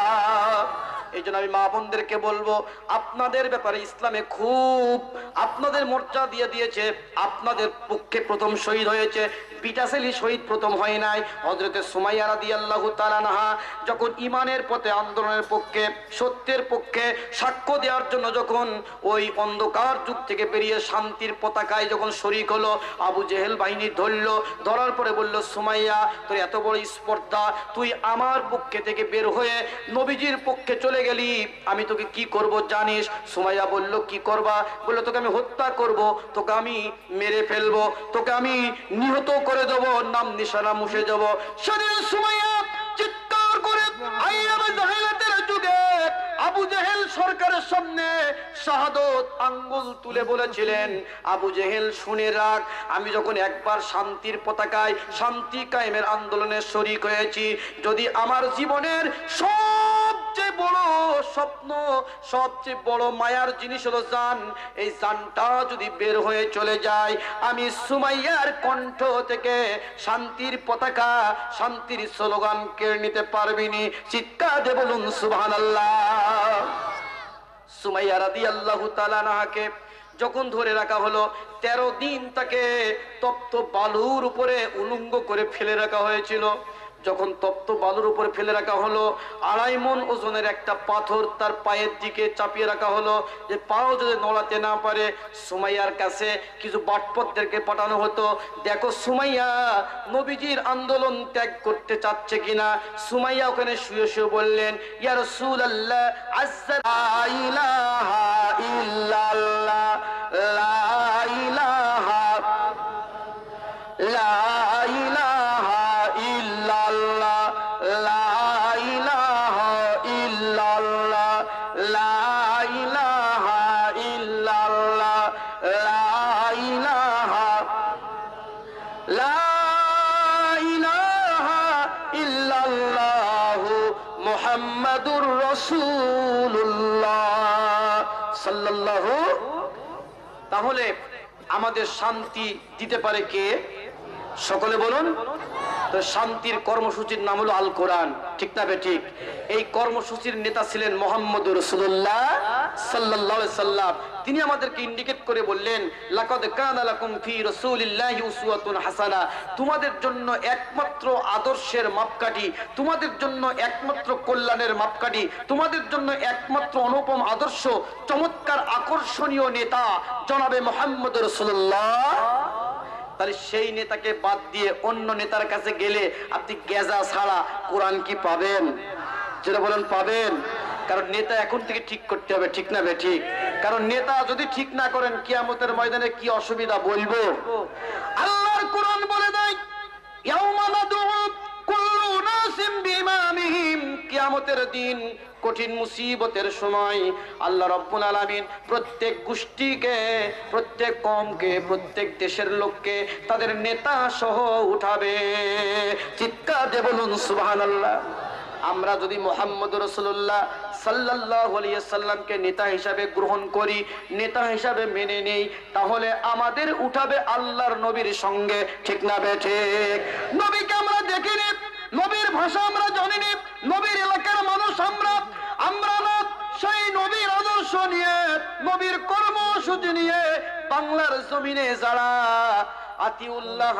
এই জন্য আমি মা বোনদেরকে বলবো, আপনাদের ব্যাপারে ইসলামে খুব আপনাদের মর্যাদা দিয়ে দিয়েছে। আপনাদের পক্ষে প্রথম শহীদ হয়েছে পিটাসেলি, শহীদ প্রথম হয় নাই। হযরতে সুমাইয়া রাদিয়াল্লাহু তাআলা আনহা যখন ঈমানের পথে, আন্দোলনের পক্ষে, সত্যের পক্ষে সাক্ষ্য দেওয়ার জন্য যখন ওই অন্ধকার যুগ থেকে বেরিয়ে শান্তির পতাকায় যখন শরীক হলো, আবু জেহেল বাহিনী ধরলো, ধরার পরে বলল সুমাইয়া তোর এত বড় স্পর্ধা, তুই আমার পক্ষে থেকে বের হয়ে নবীজির পক্ষে চলে গেলি আমি তোকে কি করব জানিস? সুমাইয়া বলল, কি করবা? বলল, তোকে আমি হত্যা করব, তোকে আমি মেরে ফেলবো, তোকে আমি নিহত করে দেবো, নাম নিশানা মুছে দেবো। সেদিন সুমাইয়া চিৎকার করে আইয়ামে জাহিলিয়াতের যুগে আবু জেহেল সরকারের সামনে শাহাদত আঙ্গুল তুলে বলেছিলেন, আবু জেহেল শুনে রাখ, আমি যখন একবার শান্তির পতাকায় শান্তি কায়েমের আন্দোলনে শরীক হয়েছি, যদি আমার জীবনের সবচেয়ে বড় স্বপ্ন, সবচেয়ে বড় মায়ার জিনিস হলো জান, এই জানটা যদি বের হয়ে চলে যায়, আমি সুমাইয়ার কণ্ঠ থেকে শান্তির পতাকা, শান্তির স্লোগান কেড়ে নিতে পারবিনি। চিৎকার দিয়ে বলুন সুবহানাল্লাহ। সুমাইয়া রাদিয়াল্লাহু তাআলা আনহাকে যখন ধরে রাখা হলো, 13 দিন তাকে তপ্ত বালুর উপরে উলঙ্গ করে ফেলে রাখা হয়েছিল। যখন তপ্ত বালুর উপরে ফেলে রাখা হলো, 2.5 মণ ওজনের একটা পাথর তার পায়ের দিকে চাপিয়ে রাখা হলো, যে পাও যদি নড়াতে না পারে। সুমাইয়ার কাছে কিছু বাটপথদেরকে পাঠানো হতো, দেখো সুমাইয়া নবীজির আন্দোলন ত্যাগ করতে চাচ্ছে কিনা। সুমাইয়া ওখানে শুয়ে শুয়ে বললেন, ইয়া রাসূলুল্লাহ, আজ্জা লা ইলাহা ইল্লাল্লাহ, লা ইলাহা, লা ইলাহা ইল্লাল্লাহ, লা ইলাহা ইল্লাল্লাহ, লা ইলাহা ইল্লাল্লাহ, লা ইলাহা, লা ইলাহা ইল্লাল্লাহু মুহাম্মাদুর রাসূলুল্লাহ সাল্লাল্লাহু। তাহলে আমাদের শান্তি দিতে পারে কে? সকলে বলুন। তো শান্তির কর্মসূচির নাম হলো আল কোরআন, ঠিক না ঠিক? এই কর্মসূচির নেতা ছিলেন মুহাম্মদুর রাসূলুল্লাহ সাল্লাল্লাহু আলাইহি সাল্লাম। তিনি আমাদেরকে ইন্ডিকেট করে বললেন, লাকাদ কানা লাকুম ফি রাসূলিল্লাহি উসওয়াতুন হাসানা, তোমাদের জন্য একমাত্র আদর্শের মাপকাঠি, তোমাদের জন্য একমাত্র কল্যাণের মাপকাঠি, তোমাদের জন্য একমাত্র অনুপম আদর্শ, চমৎকার আকর্ষণীয় নেতা জনাবে মুহাম্মদুর রাসূলুল্লাহ। তাহলে সেই নেতাকে বাদ দিয়ে অন্য নেতার কাছে গেলে আপনি গেজা ছাড়া কোরআন কি পাবেন? যেটা বলেন পাবেন। কারণ নেতা এখন থেকে ঠিক করতে হবে, ঠিক না বে ঠিক? কারণ নেতা যদি ঠিক না করেন, কিয়ামতের ময়দানে কি অসুবিধা বলবো। আল্লাহর কোরআন বলে দেয়, ইয়াউমা নাদউ কুল্লু নাসিম বিইমামিহিম, কিয়ামতের দিন, কঠিন মুসিবতের সময় আল্লাহ রাব্বুল আলামিন প্রত্যেক গোষ্ঠীকে, প্রত্যেক কওমকে, প্রত্যেক দেশের লোককে তাদের নেতা সহ উঠাবে। চিৎকার দিয়ে বলুন সুবহানাল্লাহ। আমরা যদি মুহাম্মদুর রাসূলুল্লাহ সাল্লাল্লাহু আলাইহি সাল্লামকে নেতা হিসাবে গ্রহণ করি, নেতা হিসাবে মেনে নেই, তাহলে আমাদের উঠাবে আল্লাহর নবীর সঙ্গে, ঠিক না বে ঠিক? নবীকে আমরা দেখিনি, নবীর ভাষা আমরা জানিনি, নবীর এলাকার মানুষ আমরা না সেই নবীর আদর্শ নিয়ে, নবীর কর্মসূচি নিয়ে বাংলার জমিনে যারা আতিউল্লাহ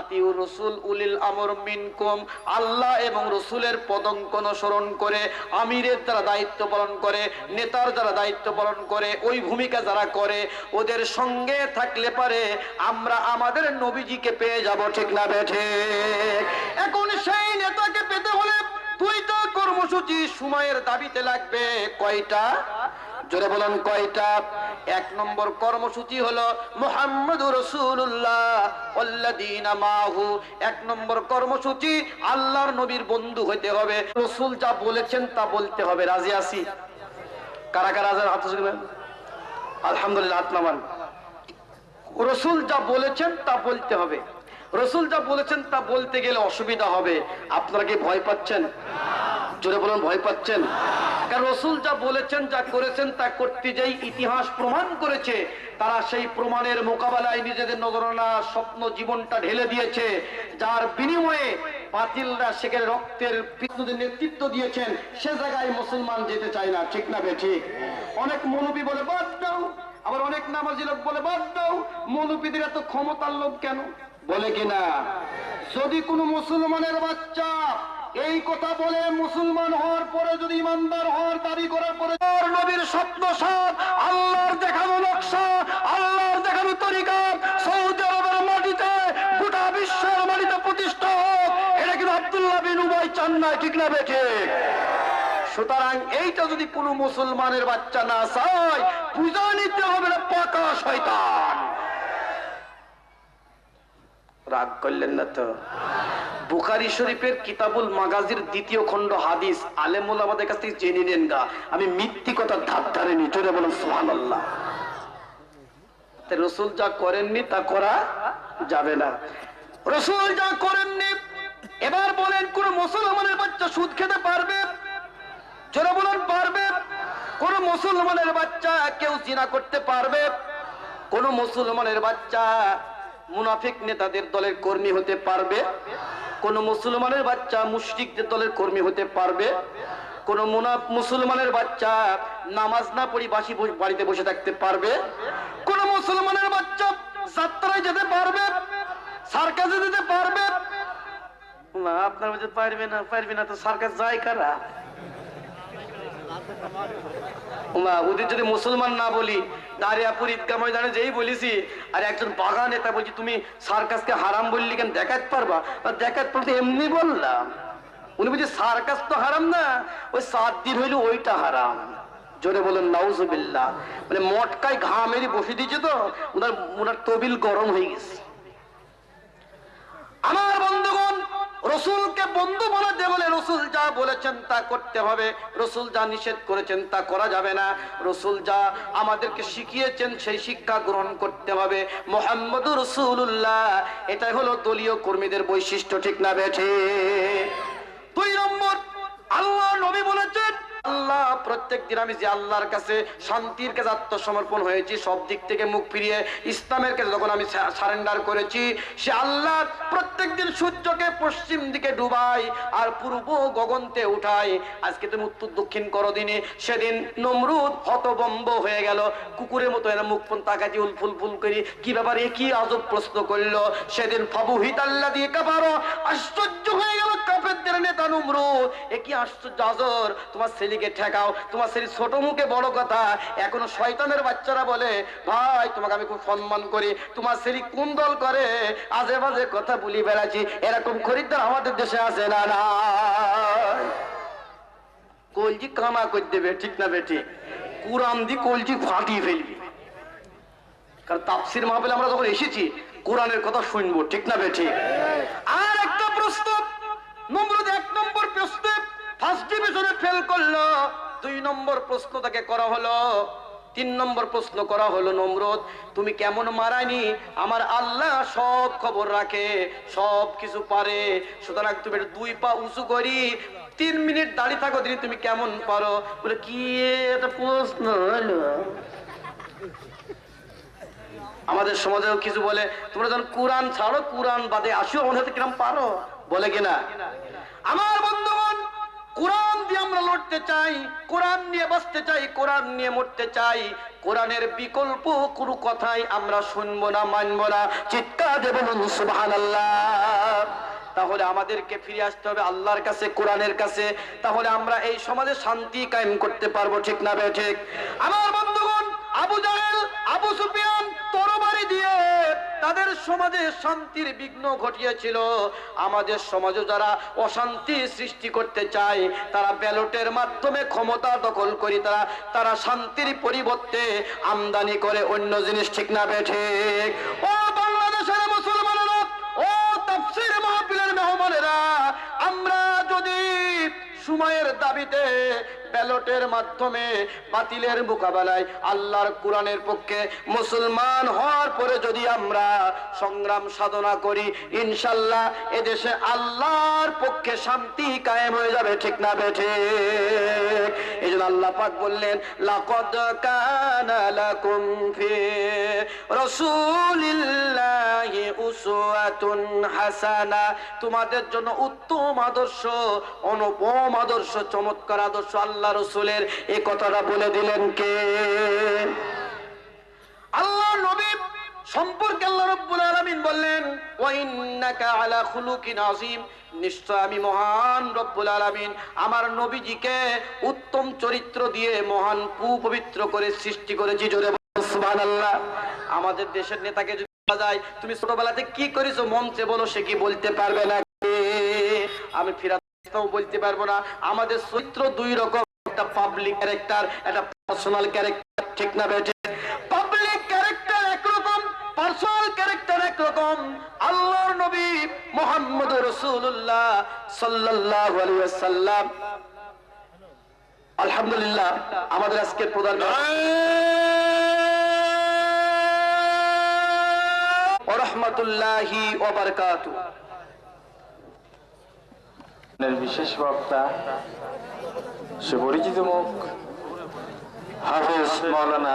আতিউর রাসূল উলিল আমর মিনকুম, আল্লাহ এবং রাসূলের পদাঙ্ক অনুসরণ করে, আমিরের যারা দায়িত্ব পালন করে, নেতার যারা দায়িত্ব পালন করে, ওই ভূমিকা যারা করে, ওদের সঙ্গে থাকলে পারে আমরা আমাদের নবীজিকে পেয়ে যাব, ঠিক না বেঠে? এখন সেই নেতাকে পেতে হলে 2টা কর্মসূচি সময়ের দাবিতে লাগবে। কয়টা? জোরে বলেন কয়টা? 1 নম্বর কর্মসূচি হলো মুহাম্মদুর রাসূলুল্লাহ ওয়াল্লাযীনা মাহু। 1 নম্বর কর্মসূচি আল্লাহর নবীর বন্ধু হতে হবে, রাসূল যা বলেছেন তা বলতে হবে। রাজি আছি? কারা কারা রাজি? হাত তুলবেন। আলহামদুলিল্লাহ, হাত নামান। রাসূল যা বলেছেন তা বলতে হবে। রাসূল যা বলেছেন তা বলতে গেলে অসুবিধা হবে। আপনারা কি ভয় পাচ্ছেন? জোরে বলুন, ভয় পাচ্ছেন? কারণ রাসূল যা বলেছেন, যা করেছেন তা করতে যাই ইতিহাস প্রমাণ করেছে, তারা সেই প্রমাণের মোকাবেলায় নিজেদের নজরানা স্বপ্ন জীবনটা ঢেলে দিয়েছে, যার বিনিময়ে বাতিলরা সেখানে রক্তের পিছুদের নেতৃত্ব দিয়েছেন। সে জায়গায় মুসলমান যেতে চায় না, ঠিক না বে ঠিক? অনেক মৌলবী বলে বাদ দাও, আবার অনেক নামাজি লোক বলে বাদ দাও। মৌলবীদের এত ক্ষমতার লোভ কেন? বলে কিনা? যদি কোনো মুসলমানের বাচ্চা এই কথা বলে মুসলমান হওয়ার পরে যদি ইমানদার হওয়ার দাবি করার পরে নবীর স্বপ্ন সাথ, আল্লাহর দেখানো নকশা, আল্লাহর দেখানো তরিকা সৌদি আরবের মাটিতে, গোটা বিশ্বের মাটিতে প্রতিষ্ঠা হোক, এটা কিন্তু আব্দুল্লাহ বিন উবাই চান না, ঠিক না বে ঠিক? সুতরাং এইটা যদি কোনো মুসলমানের বাচ্চা না চায়, পূজা নিতে হবে না পাকা শয়তান। রাগ করলেন না তো? বুখারী শরীফের কিতাবুল মাগাজির 2য় খণ্ড হাদিস আলেমুল আমাদের কাছ থেকে জেনে নেন গা, আমি মিথ্যি কথা ধার ধারে নি, চলে বলুন সুবহানাল্লাহ। রসুল যা করেননি তা করা যাবে না। রসুল যা করেননি, এবার বলেন কোন মুসলমানের বাচ্চা সুদ খেতে পারবে? জোরে বলুন পারবে? কোন মুসলমানের বাচ্চা কেউ জিনা করতে পারবে? কোন মুসলমানের বাচ্চা মুনাফিক নেতাদের দলের কর্মী হতে পারবে? কোন মুসলমানের বাচ্চা মুশরিকদের দলের কর্মী হতে পারবে? কোন মুসলমানের বাচ্চা নামাজ না পড়ি বাসি বাড়িতে বসে থাকতে পারবে? কোন মুসলমানের বাচ্চা যাত্রায় যেতে পারবে? সার্কাসে যেতে পারবে? না, আপনার মধ্যে পারবে না তো সার্কাস যায় কারা? ওদের যদি মুসলমান না বলি, দাঁড়িয়াপুর ঈদগাহ ময়দানে যেই বলেছি, আর একজন বাগান নেতা বলছি তুমি সার্কাসকে হারাম বললি কেন, দেখাতে পারবা? দেখাতে পারতে এমনি বললাম। উনি বলছি সার্কাস তো হারাম না, ওই 7 দিন হইলো ওইটা হারাম। জোরে বলেন নাউজুবিল্লাহ। মানে মটকায় ঘামেরই বসে দিয়েছে তো ওনার তবিল গরম হয়ে গেছে। আমার বন্ধুগণ, রসুলকে বন্ধু বানাতে বলে রসুল যা বলেছেন তা করতে হবে, রসুল যা নিষেধ করেছেন তা করা যাবে না। রসুল যা আমাদেরকে শিখিয়েছেন সেই শিক্ষা গ্রহণ করতে হবে। মুহাম্মদুর রাসূলুল্লাহ, এটাই হলো দলীয় কর্মীদের বৈশিষ্ট্য, ঠিক না বেঠে? 2 নম্বর, আল্লাহ নবী বলেছেন, আল্লাহ প্রত্যেক দিন আমি যে আল্লাহর কাছে শান্তির কাছে আত্মসমর্পণ হয়েছি, সব দিক থেকে মুখ ফিরিয়ে ইসলামের কাছে যখন আমি সারেন্ডার করেছি, সে আল্লাহ প্রত্যেক দিন সূর্যকে পশ্চিম দিকে ডুবাই আর পূর্ব গগনতে উঠাই। আজকে তুমি উত্তর দক্ষিণ করো দিনে, সেদিন নমরুদ হতভম্ব হয়ে গেল, কুকুরের মতো এরা মুখ ফোন তাকাতি উলফুল ফুল করি, কি ব্যাপারে কি আজব প্রশ্ন করলো। সেদিন ফাবুহিত আল্লাহ দিয়ে কাবারো, আশ্চর্য হয়ে গেল কাফেরদের নেতা নমরুদ, এ কি আশ্চর্য আজর, তোমার ছেলেকে ঠেকাও, তোমার ছেলে ছোট মুখে বড় কথা। এখনো শয়তানের বাচ্চারা বলে ভাই তোমাকে আমি খুব সম্মান করি, তোমার ছেলে কোন দল করে, আজে বাজে কথা বলি বেড়াচ্ছি। এরকম খরিদ্দার আমাদের দেশে আছে না? না, কলজি কামা করে দেবে, ঠিক না বেটি? কুরআন দি কলজি ফাটিয়ে ফেলবি। কারণ তাফসীর মাহফিলে আমরা যখন এসেছি কোরআনের কথা শুনবো, ঠিক না বেটি? আর একটা প্রশ্ন, নমরুদ 1 নম্বর প্রশ্নে ফার্স্ট ডিভিশনে ফেল করলো, 2 নম্বর প্রশ্ন তাকে করা হলো, 3 নম্বর প্রশ্ন করা হলো, নমরুদ তুমি কেমন মারানি? আমার আল্লাহ সব খবর রাখে, সব কিছু পারে, সুতরাং তুমি 2 পা উঁচু করি 3 মিনিট দাঁড়িয়ে থাকো, দিদি তুমি কেমন পারো? বলে কি এটা প্রশ্ন হলো? আমাদের সমাজেও কিছু বলে তোমরা যখন কোরআন ছাড়ো, কোরআন বাদে আসিও, মনে হতে কিরম পারো, বলে কিনা? আমার বন্ধুগণ, কোরআন দিয়ে আমরা লড়তে চাই, কোরআন নিয়ে বাঁচতে চাই, কোরআন নিয়ে মরতে চাই। কোরআনের বিকল্প কোনো কথাই আমরা শুনবো না, মানবো না। চিৎকার দিয়ে বলুন সুবহানাল্লাহ। তাহলে আমাদেরকে ফিরে আসতে হবে আল্লাহর কাছে, কোরআনের কাছে, তাহলে আমরা এই সমাজে শান্তি কায়েম করতে পারবো, ঠিক না বে ঠিক? আমার বন্ধুগণ, আবু জাহেল, আবু সুফিয়ান তরবারি দিয়ে তাদের সমাজে শান্তির বিঘ্ন ঘটিয়েছিল। আমাদের সমাজে যারা অশান্তি সৃষ্টি করতে চায়, তারা ব্যালটের মাধ্যমে ক্ষমতা দখল করি, তারা শান্তির পরিবর্তে আমদানি করে অন্য জিনিস, ঠিক না বে ঠিক? ও বাংলাদেশের মুসলমানেরা, ও তাফসীর মাহফিলের মেহমানেরা, আমরা যদি সময়ের দাবিতে ব্যালটের মাধ্যমে বাতিলের মোকাবেলায় আল্লাহর কোরআনের পক্ষে মুসলমান হওয়ার পরে যদি আমরা সংগ্রাম সাধনা করি, ইনশাআল্লাহ এদেশে আল্লাহর পক্ষে শান্তি কায়েম হয়ে যাবে, ঠিক না বে ঠিক? এইজন্য আল্লাহ পাক বললেন, লাকাদ কানা লাকুম ফি রাসূলিল্লাহি উসওয়াতুন হাসানা, তোমাদের জন্য উত্তম আদর্শ, অনুপম আদর্শ, চমৎকার আদর্শ আল্লাহ রাসূলের। এই কথাটা বলে দিলেন কে? আল্লাহ নবী সম্পর্কে আল্লাহ রাব্বুল আলামিন বললেন, ওয়া ইন্নাকা আলা খুলুকিন আযীম, নিশ্চয় আমি মহান রব্বুল আলামিন আমার নবীজিকে উত্তম চরিত্র দিয়ে মহান পবিত্র করে সৃষ্টি করেছি। জোরে সুবহানাল্লাহ। আমাদের দেশের নেতাকে যদি বলা যায় তুমি ছোটবেলাতে কি করেছো, মঞ্চে বলো, সে কি বলতে পারবে না? আমি ফিরাতেও বলতে পারবো না। আমাদের চরিত্র 2 রকম, একটা পাবলিক ক্যারেক্টার, একটা পার্সোনাল ক্যারেক্টার, ঠিক না বেটে? পাবলিক ক্যারেক্টার একরকম, পার্সোনাল ক্যারেক্টার একরকম। আল্লাহর নবী মুহাম্মদুর রাসূলুল্লাহ সাল্লাল্লাহু আলাইহি ওয়াসাল্লাম, আলহামদুলিল্লাহ আমাদের আজকের প্রধান ওয়া রাহমাতুল্লাহি ওয়া বারাকাতুহু বিশেষ বক্তা সুপরিচিত মুখ হাফেজ মাওলানা